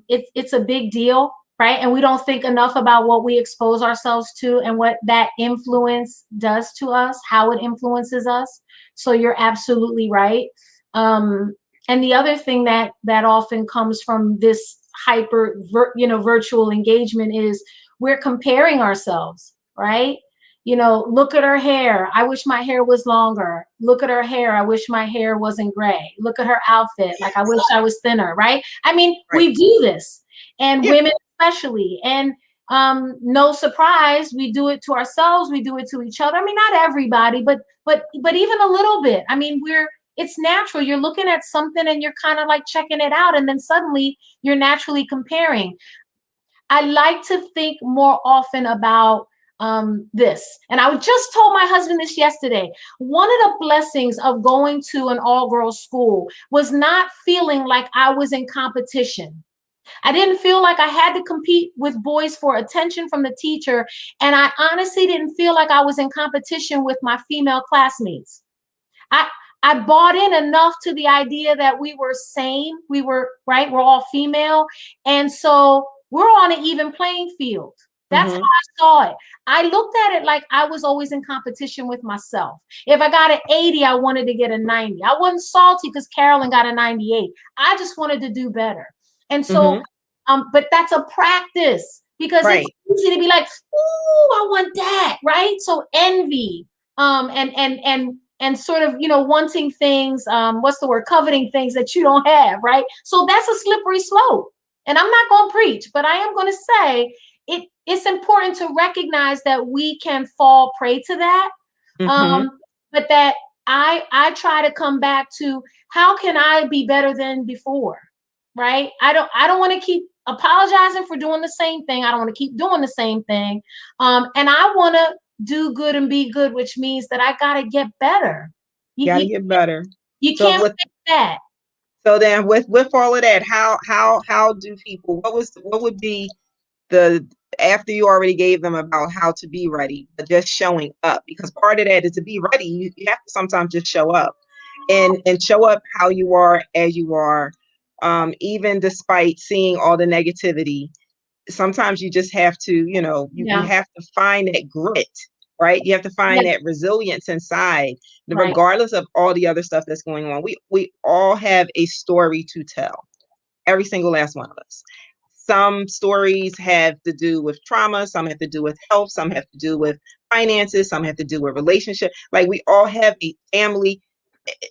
it's a big deal, right? And we don't think enough about what we expose ourselves to and what that influence does to us, how it influences us. So you're absolutely right. And the other thing that often comes from this virtual engagement is we're comparing ourselves, right? Look at her hair. I wish my hair was longer. Look at her hair. I wish my hair wasn't gray. Look at her outfit. Like, I wish I was thinner, right? I mean, Right. we do this, and Yeah. women especially. And no surprise, we do it to ourselves. We do it to each other. I mean, not everybody, but even a little bit. I mean, it's natural. You're looking at something and you're kind of like checking it out, and then suddenly you're naturally comparing. I like to think more often about this. And I just told my husband this yesterday. One of the blessings of going to an all-girls school was not feeling like I was in competition. I didn't feel like I had to compete with boys for attention from the teacher. And I honestly didn't feel like I was in competition with my female classmates. I I bought in enough to the idea that we were same. We were right. We're all female, and so we're on an even playing field. That's how Mm-hmm. I saw it. I looked at it like I was always in competition with myself. If I got an 80, I wanted to get a 90. I wasn't salty because Carolyn got a 98. I just wanted to do better. And so, Mm-hmm. but that's a practice because it's Right. easy to be like, "Ooh, I want that," right? So envy, and sort of wanting things, what's the word, coveting things that you don't have, right? So that's a slippery slope, and I'm not going to preach, but I am going to say it's important to recognize that we can fall prey to that, Mm-hmm. um, but that I try to come back to how can I be better than before, right? I don't want to keep apologizing for doing the same thing. I don't want to keep doing the same thing, and I want to do good and be good, which means that I got to get better. You, Got to you, get better. you So can't with fix that. So then with all of that, how do people, what would be the, after you already gave them about how to be ready, but just showing up? Because part of that is to be ready, you have to sometimes just show up and show up how you are, as you are, even despite seeing all the negativity. Sometimes you just have to, you Yeah. have to find that grit, right? You have to Yeah. find that resilience inside, Right. regardless of all the other stuff that's going on. We all have a story to tell, every single last one of us. Some stories have to do with trauma, some have to do with health, some have to do with finances, some have to do with relationship. Like we all have a family,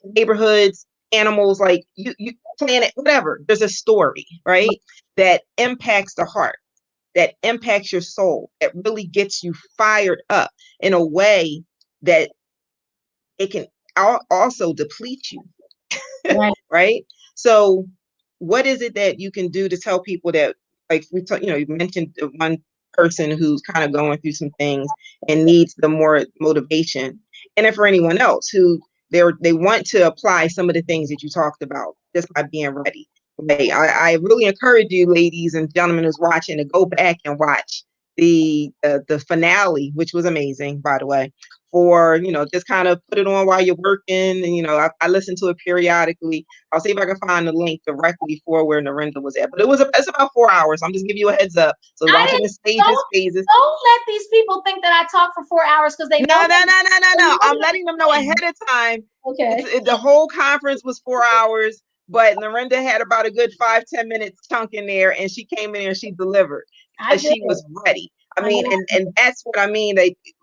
neighborhoods, animals, like you planet, whatever. There's a story, right? That impacts the heart, that impacts your soul, that really gets you fired up in a way that it can also deplete you. Right. Right? So what is it that you can do to tell people that, like you mentioned the one person who's kind of going through some things and needs the more motivation, and if for anyone else who they want to apply some of the things that you talked about just by being ready. Like, I really encourage you, ladies and gentlemen who's watching, to go back and watch the finale, which was amazing, by the way, for, just kind of put it on while you're working. And, I listen to it periodically. I'll see if I can find the link directly for where Norinda was at. But it's about 4 hours. I'm just giving you a heads up. So I watching didn't, the stages, phases. don't let these people think that I talk for 4 hours because they know. No. I'm letting them know ahead of time. Okay. The whole conference was 4 hours, but Norinda had about a good 5-10 minutes chunk in there, and she came in and she delivered because she was ready. I mean, and that's what I mean.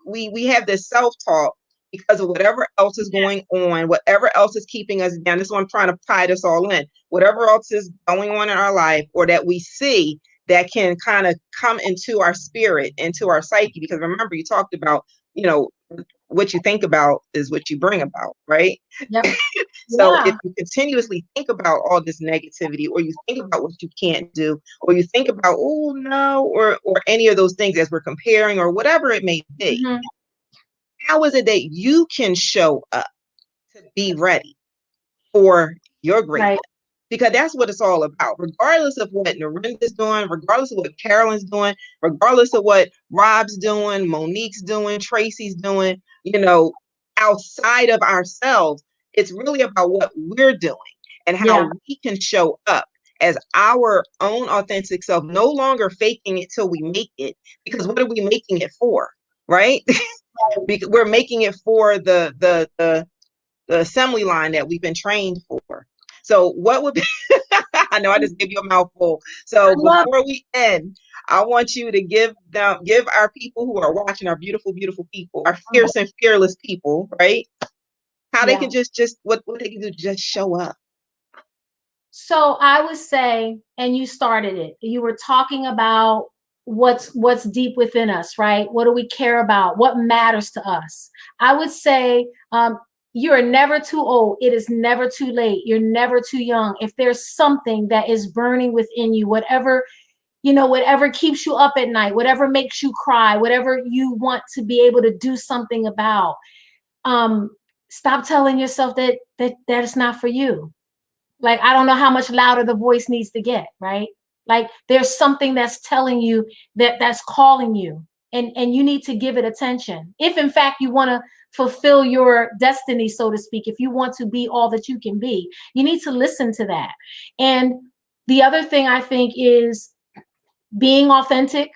We have this self-talk because of whatever else is going on, whatever else is keeping us down. This is what I'm trying to tie this all in. Whatever else is going on in our life, or that we see that can kind of come into our spirit, into our psyche. Because remember, you talked about, what you think about is what you bring about, right? Yep. So Yeah. if you continuously think about all this negativity, or you think about what you can't do, or you think about, oh no, or any of those things as we're comparing or whatever it may be, Mm-hmm. how is it that you can show up to be ready for your greatness? Right. Because that's what it's all about. Regardless of what Norinda's doing, regardless of what Carolyn's doing, regardless of what Rob's doing, Monique's doing, Tracy's doing, outside of ourselves, it's really about what we're doing and how we can show up as our own authentic self, no longer faking it till we make it. Because what are we making it for? Right? Because we're making it for the assembly line that we've been trained for. So what would be, I know I just gave you a mouthful. So before we end, I want you to give our people who are watching, our beautiful, beautiful people, our fierce and fearless people, right? How they can just what they can do, just show up. So I would say, and you started it, you were talking about what's deep within us, right? What do we care about? What matters to us? I would say, you are never too old. It is never too late. You're never too young. If there's something that is burning within you, whatever keeps you up at night, whatever makes you cry, whatever you want to be able to do something about, stop telling yourself that is not for you. Like, I don't know how much louder the voice needs to get, right? Like, there's something that's telling you that's calling you, and you need to give it attention. If in fact you want to fulfill your destiny, so to speak, if you want to be all that you can be, you need to listen to that. And the other thing I think is being authentic,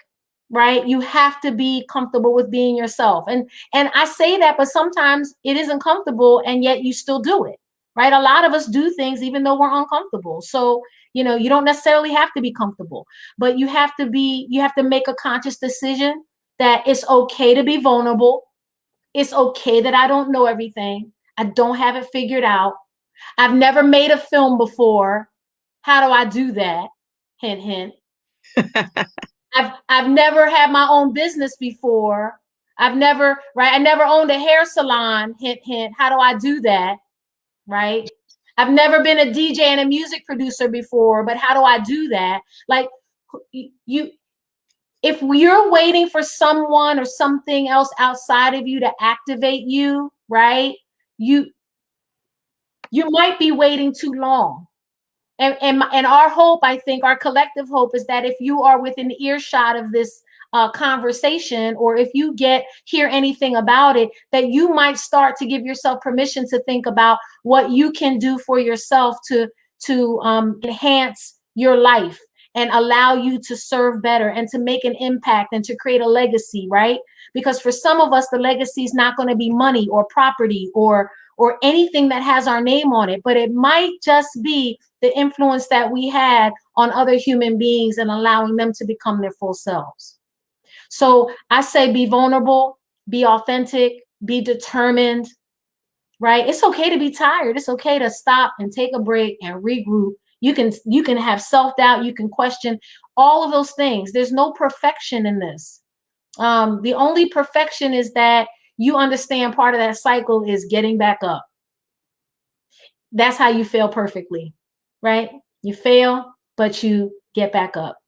right? You have to be comfortable with being yourself. And I say that, but sometimes it isn't comfortable, and yet you still do it, right? A lot of us do things even though we're uncomfortable. So, you don't necessarily have to be comfortable, but you have to make a conscious decision that it's okay to be vulnerable. It's okay that I don't know everything. I don't have it figured out. I've never made a film before. How do I do that? Hint, hint. I've never had my own business before. I never owned a hair salon. Hint, hint. How do I do that? Right? I've never been a DJ and a music producer before, but how do I do that? Like, if you're waiting for someone or something else outside of you to activate you, right? You might be waiting too long. And our hope, I think, our collective hope is that if you are within earshot of this conversation, or if you hear anything about it, that you might start to give yourself permission to think about what you can do for yourself to enhance your life and allow you to serve better and to make an impact and to create a legacy, right? Because for some of us, the legacy is not going to be money or property or anything that has our name on it, but it might just be the influence that we had on other human beings and allowing them to become their full selves. So I say be vulnerable, be authentic, be determined, right? It's okay to be tired. It's okay to stop and take a break and regroup. You can have self-doubt, you can question all of those things. There's no perfection in this. The only perfection is that you understand part of that cycle is getting back up. That's how you fail perfectly, right? You fail, but you get back up.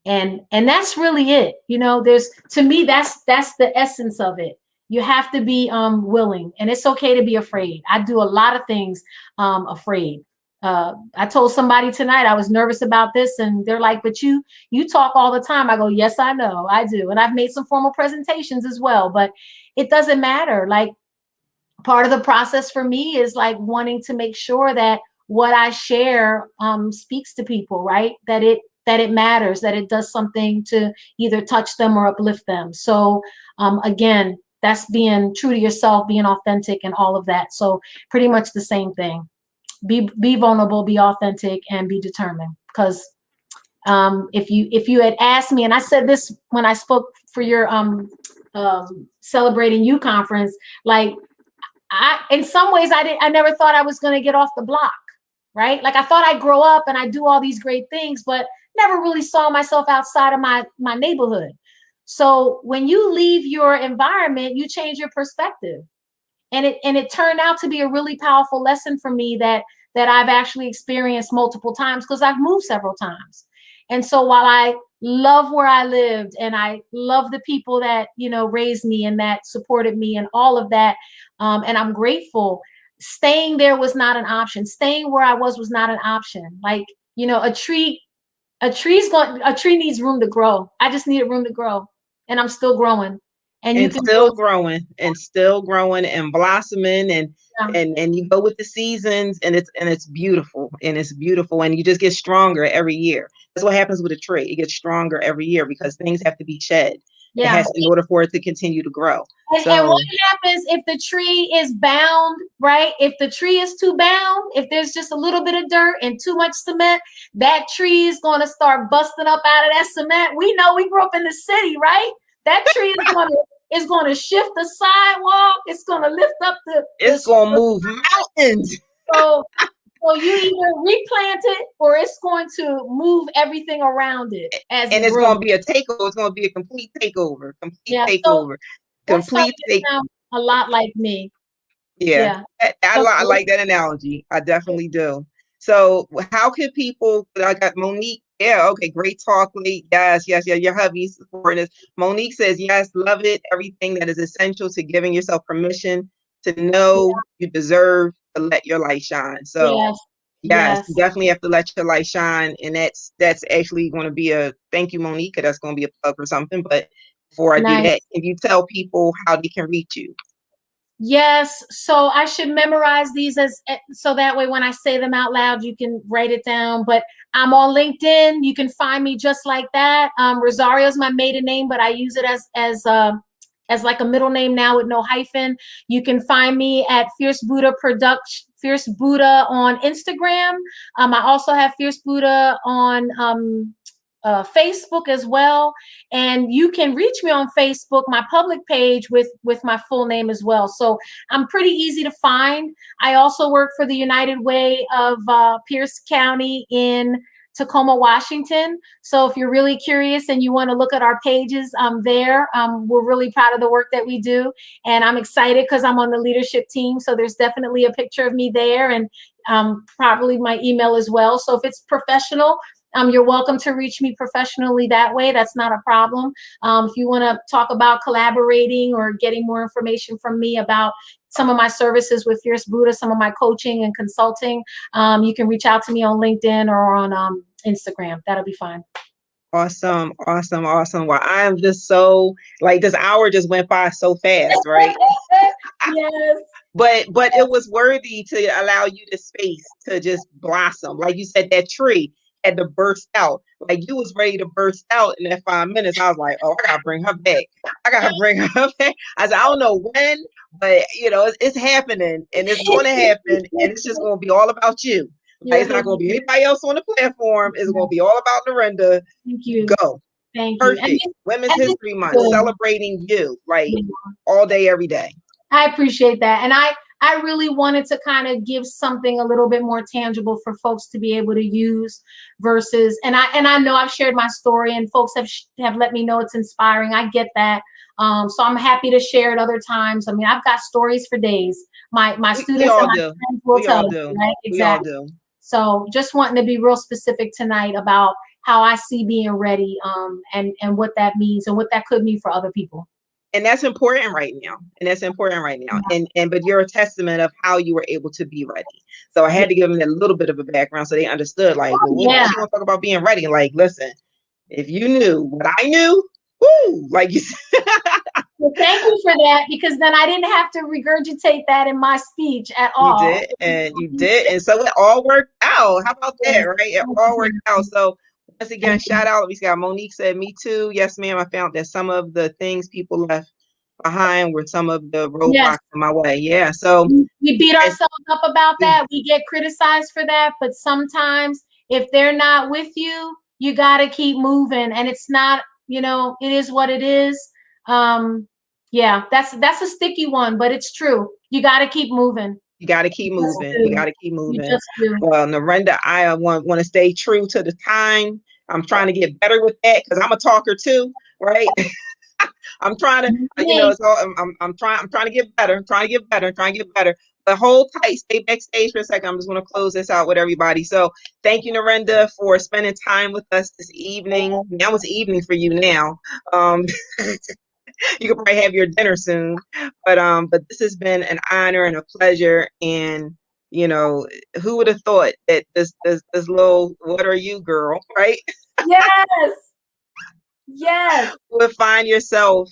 And that's really it. There's, to me, that's the essence of it. You have to be willing, and it's okay to be afraid. I do a lot of things afraid. I told somebody tonight I was nervous about this, and they're like, but you talk all the time. I go, yes, I know, I do. And I've made some formal presentations as well, but it doesn't matter. Like, part of the process for me is like wanting to make sure that what I share speaks to people, right? That it matters, that it does something to either touch them or uplift them. So again, that's being true to yourself, being authentic, and all of that. So pretty much the same thing. Be vulnerable, be authentic, and be determined. Because if you had asked me, and I said this when I spoke for your Celebrating You conference, like, in some ways, I never thought I was going to get off the block, right? Like, I thought I'd grow up and I'd do all these great things, but never really saw myself outside of my neighborhood. So when you leave your environment, you change your perspective. And it turned out to be a really powerful lesson for me that I've actually experienced multiple times, because I've moved several times. And so while I love where I lived, and I love the people that, raised me and that supported me and all of that, and I'm grateful, staying there was not an option. Staying where I was not an option. Like, a tree needs room to grow. I just needed room to grow, and I'm still growing. And you can still growing and blossoming, and yeah. and you go with the seasons, and it's beautiful, and you just get stronger every year. That's what happens with a tree. It gets stronger every year because things have to be shed. It has, in order for it to continue to grow. And what happens if the tree is bound, right? If the tree is too bound, if there's just a little bit of dirt and too much cement, that tree is going to start busting up out of that cement. We know, we grew up in the city, right? That tree is going to shift the sidewalk. It's going to lift up it's going to move mountains. So you either replant it, or it's going to move everything around it. And it's going to be a takeover. It's going to be a complete takeover. So complete takeover. A lot like me. Yeah. I like that analogy. I definitely do. So how can people, I got Monique. Yeah, okay, great talk, Lee. Yes, your hubby's supporting this. Monique says, yes, love it. Everything that is essential to giving yourself permission to know you deserve to let your light shine. So yes, you definitely have to let your light shine. And that's actually going to be a, thank you, Monique, that's going to be a plug for something. But before I do that, can you tell people how they can reach you? Yes. So I should memorize these so that way when I say them out loud, you can write it down. But I'm on LinkedIn. You can find me just like that. Rosario is my maiden name, but I use it as like a middle name now with no hyphen. You can find me at Fierce Buddha on Instagram. I also have Fierce Buddha on Facebook as well, and you can reach me on Facebook, my public page, with my full name as well. So I'm pretty easy to find. I also work for the United Way of Pierce County in Tacoma, Washington. So if you're really curious and you want to look at our pages, there. We're really proud of the work that we do, and I'm excited because I'm on the leadership team. So there's definitely a picture of me there, and probably my email as well. So if it's professional, you're welcome to reach me professionally that way. That's not a problem. If you want to talk about collaborating or getting more information from me about some of my services with Fierce Buddha, some of my coaching and consulting, you can reach out to me on LinkedIn or on Instagram. That'll be fine. Awesome. Well, I am just so, like, this hour just went by so fast, right? Yes. But it was worthy to allow you the space to just blossom. Like you said, that tree had to burst out. Like, you was ready to burst out in that 5 minutes. I was like, oh, I gotta bring her back. I said, I don't know when, but it's happening, and it's going to happen, and it's just going to be all about you. Like, You're it's not going to be hilarious. anybody else on the platform. It's going to be all about Norinda. Thank you. Go. Thank you. Perfect. Women's And this History is Month, good. celebrating you, like Yeah. all day, every day. I appreciate that. And I really wanted to kind of give something a little bit more tangible for folks to be able to use versus, and I know I've shared my story and folks have let me know it's inspiring. I get that. So I'm happy to share it other times. I mean, I've got stories for days. My We students and all my do. friends will We tell all you, do. right? We all Exactly. do. So just wanting to be real specific tonight about how I see being ready, and what that means and what that could mean for other people. And that's important right now. But you're a testament of how you were able to be ready. So I Yeah. had to give them a little bit of a background so they understood, like, Oh, well, yeah. she want to talk about being ready. Like, listen, if you knew what I knew, woo, like you said. Well, thank you for that, because then I didn't have to regurgitate that in my speech at You all. did, and you did, and so it all worked out. How about that, right? It all worked out. So once again, shout out. We got Monique said, "Me too." Yes, ma'am. I found that some of the things people left behind were some of the Yes. roadblocks in my way. Yeah. So We beat ourselves up about that. We get criticized for that, but sometimes if they're not with you, you got to keep moving, and it's not, it is what it is. Yeah, that's a sticky one, but it's true. You got to keep moving. you got to keep moving. You got to keep You moving. just do. Well, Norinda, I want to stay true to the time. I'm trying to get better with that because I'm a talker too, right? I'm trying to, it's all, I'm trying to get better. I'm trying to get better. Trying to get better. But hold tight, stay backstage for a second. I'm just going to close this out with everybody. So thank you, Norinda, for spending time with us this evening. Now it's evening for you now. You could probably have your dinner soon, but this has been an honor and a pleasure. And who would have thought that this little "what are you, girl," right? Yes. Yes. Would find yourself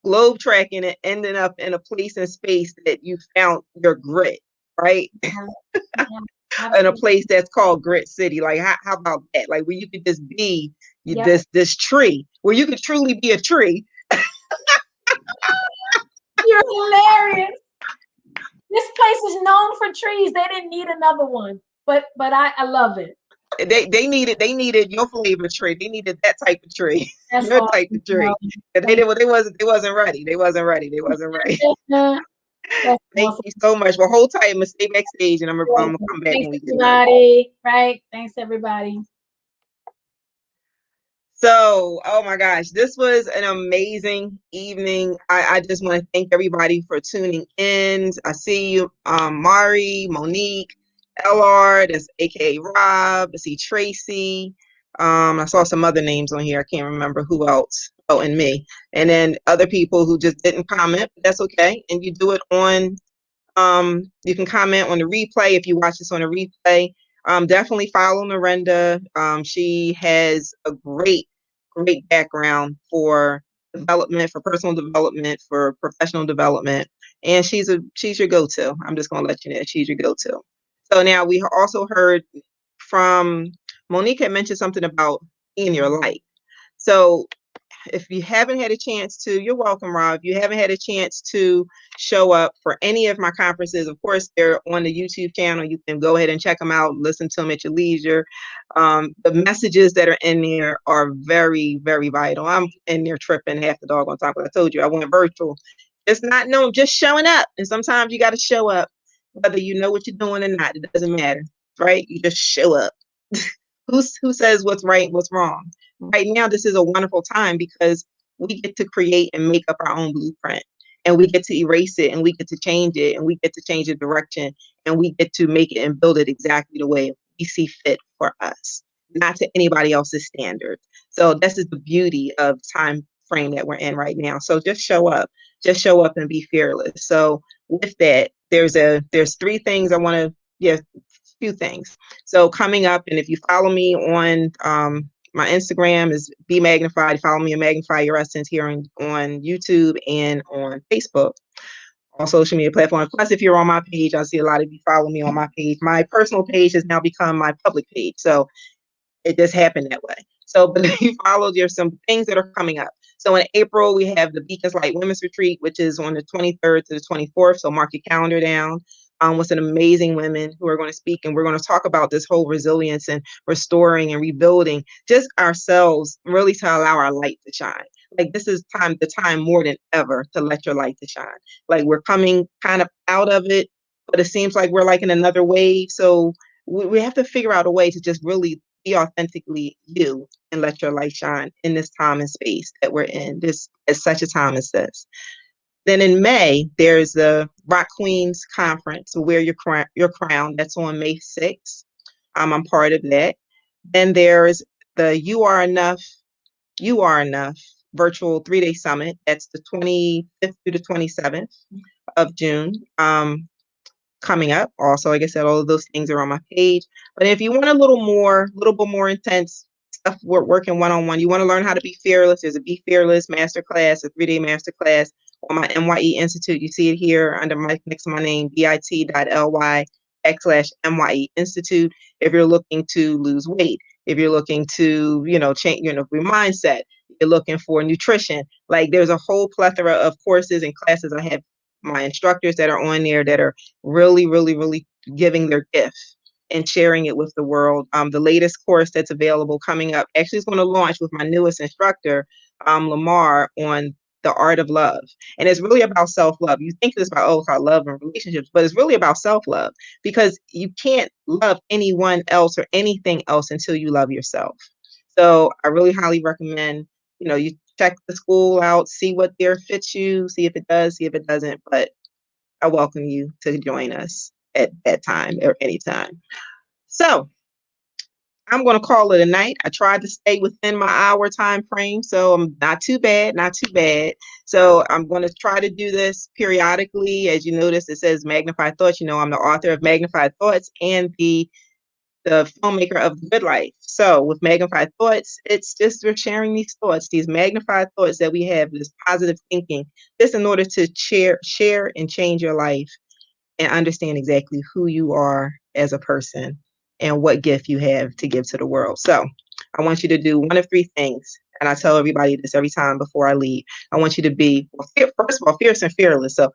globe tracking and ending up in a place and space that you found your grit, right? In a place that's called Grit City. Like, how about that? Like, where you could just be this tree, where you could truly be a tree. You're hilarious. This place is known for trees. They didn't need another one, but I love it. They needed your flavor tree. They needed that type of tree. That's Your awesome. type of tree. They wasn't ready. They wasn't ready. That's Thank awesome. you so much. Well, hold tight. I'm gonna stay backstage, and I'm gonna come back Thanks, when we get done. everybody. Right? Thanks, everybody. So, oh my gosh, this was an amazing evening. I just want to thank everybody for tuning in. I see you, Mari, Monique, LR, that's aka Rob. I see Tracy. I saw some other names on here. I can't remember who else. Oh, and me. And then other people who just didn't comment, but that's okay. And you do it on you can comment on the replay if you watch this on a replay. Definitely follow Norinda. She has a great background for development, for personal development, for professional development, and she's your go-to. I'm just gonna let you know she's your go-to. So now we also heard from Monique had mentioned something about being your light. So if you haven't had a chance to, you're welcome, Rob. If you haven't had a chance to show up for any of my conferences, of course, they're on the YouTube channel. You can go ahead and check them out, listen to them at your leisure. The messages that are in there are very, very vital. I'm in there tripping half the dog on top. I told you I went virtual. It's not known, just showing up. And sometimes you got to show up, whether you know what you're doing or not. It doesn't matter, right? You just show up. Who says what's right, what's wrong? Right now, this is a wonderful time because we get to create and make up our own blueprint, and we get to erase it, and we get to change it, and we get to change the direction, and we get to make it and build it exactly the way we see fit for us, not to anybody else's standards. So this is the beauty of the time frame that we're in right now. So just show up and be fearless. So with that, there's three things I want to, few things. So coming up, and if you follow me on my Instagram is Be Magnified. Follow me and Magnify Your Essence here on YouTube and on Facebook, on social media platforms. Plus, if you're on my page, I see a lot of you follow me on my page. My personal page has now become my public page. So it just happened that way. So, but if you follow, there's some things that are coming up. So in April, we have the Beacons Light Women's Retreat, which is on the 23rd to the 24th. So mark your calendar down. with some amazing women who are going to speak, and we're going to talk about this whole resilience and restoring and rebuilding just ourselves, really to allow our light to shine. Like this is the time more than ever to let your light to shine. Like we're coming kind of out of it, but it seems like we're like in another wave. So we have to figure out a way to just really be authentically you and let your light shine in this time and space that we're in. This at such a time as this. Then in May, there's the Rock Queens Conference, so Wear Your Crown. That's on May 6th. I'm part of that. Then there's the You Are Enough virtual 3-day summit. That's the 25th through the 27th of June. Coming up. Also, like I said, all of those things are on my page. But if you want a little bit more intense stuff, we're working one-on-one. You want to learn how to be fearless. There's a Be Fearless masterclass, a 3-day masterclass on my NYE Institute. You see it here under next to my name, bit.ly/MYE Institute. If you're looking to lose weight, if you're looking to, change, your mindset, you're looking for nutrition. Like there's a whole plethora of courses and classes. I have my instructors that are on there that are really, really, really giving their gift and sharing it with the world. The latest course that's available coming up actually is going to launch with my newest instructor, Lamar, on the art of love. And it's really about self-love. You think it's about, how love and relationships, but it's really about self-love, because you can't love anyone else or anything else until you love yourself. So I really highly recommend, you check the school out, see what there fits you, see if it does, see if it doesn't. But I welcome you to join us at that time or anytime. So I'm going to call it a night. I tried to stay within my hour time frame, so I'm not too bad, not too bad. So I'm going to try to do this periodically. As you notice, it says Magnified Thoughts. I'm the author of Magnified Thoughts and the filmmaker of The Good Life. So with Magnified Thoughts, it's just we're sharing these thoughts, these magnified thoughts that we have, this positive thinking, just in order to share and change your life and understand exactly who you are as a person and what gift you have to give to the world. So I want you to do one of three things. And I tell everybody this every time before I leave. I want you to be, first of all, fierce and fearless. So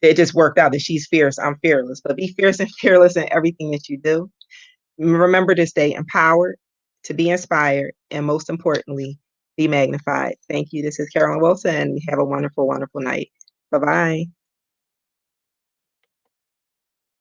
it just worked out that she's fierce, I'm fearless. But be fierce and fearless in everything that you do. Remember to stay empowered, to be inspired, and most importantly, be magnified. Thank you. This is Carolyn Wilson, and have a wonderful, wonderful night. Bye-bye.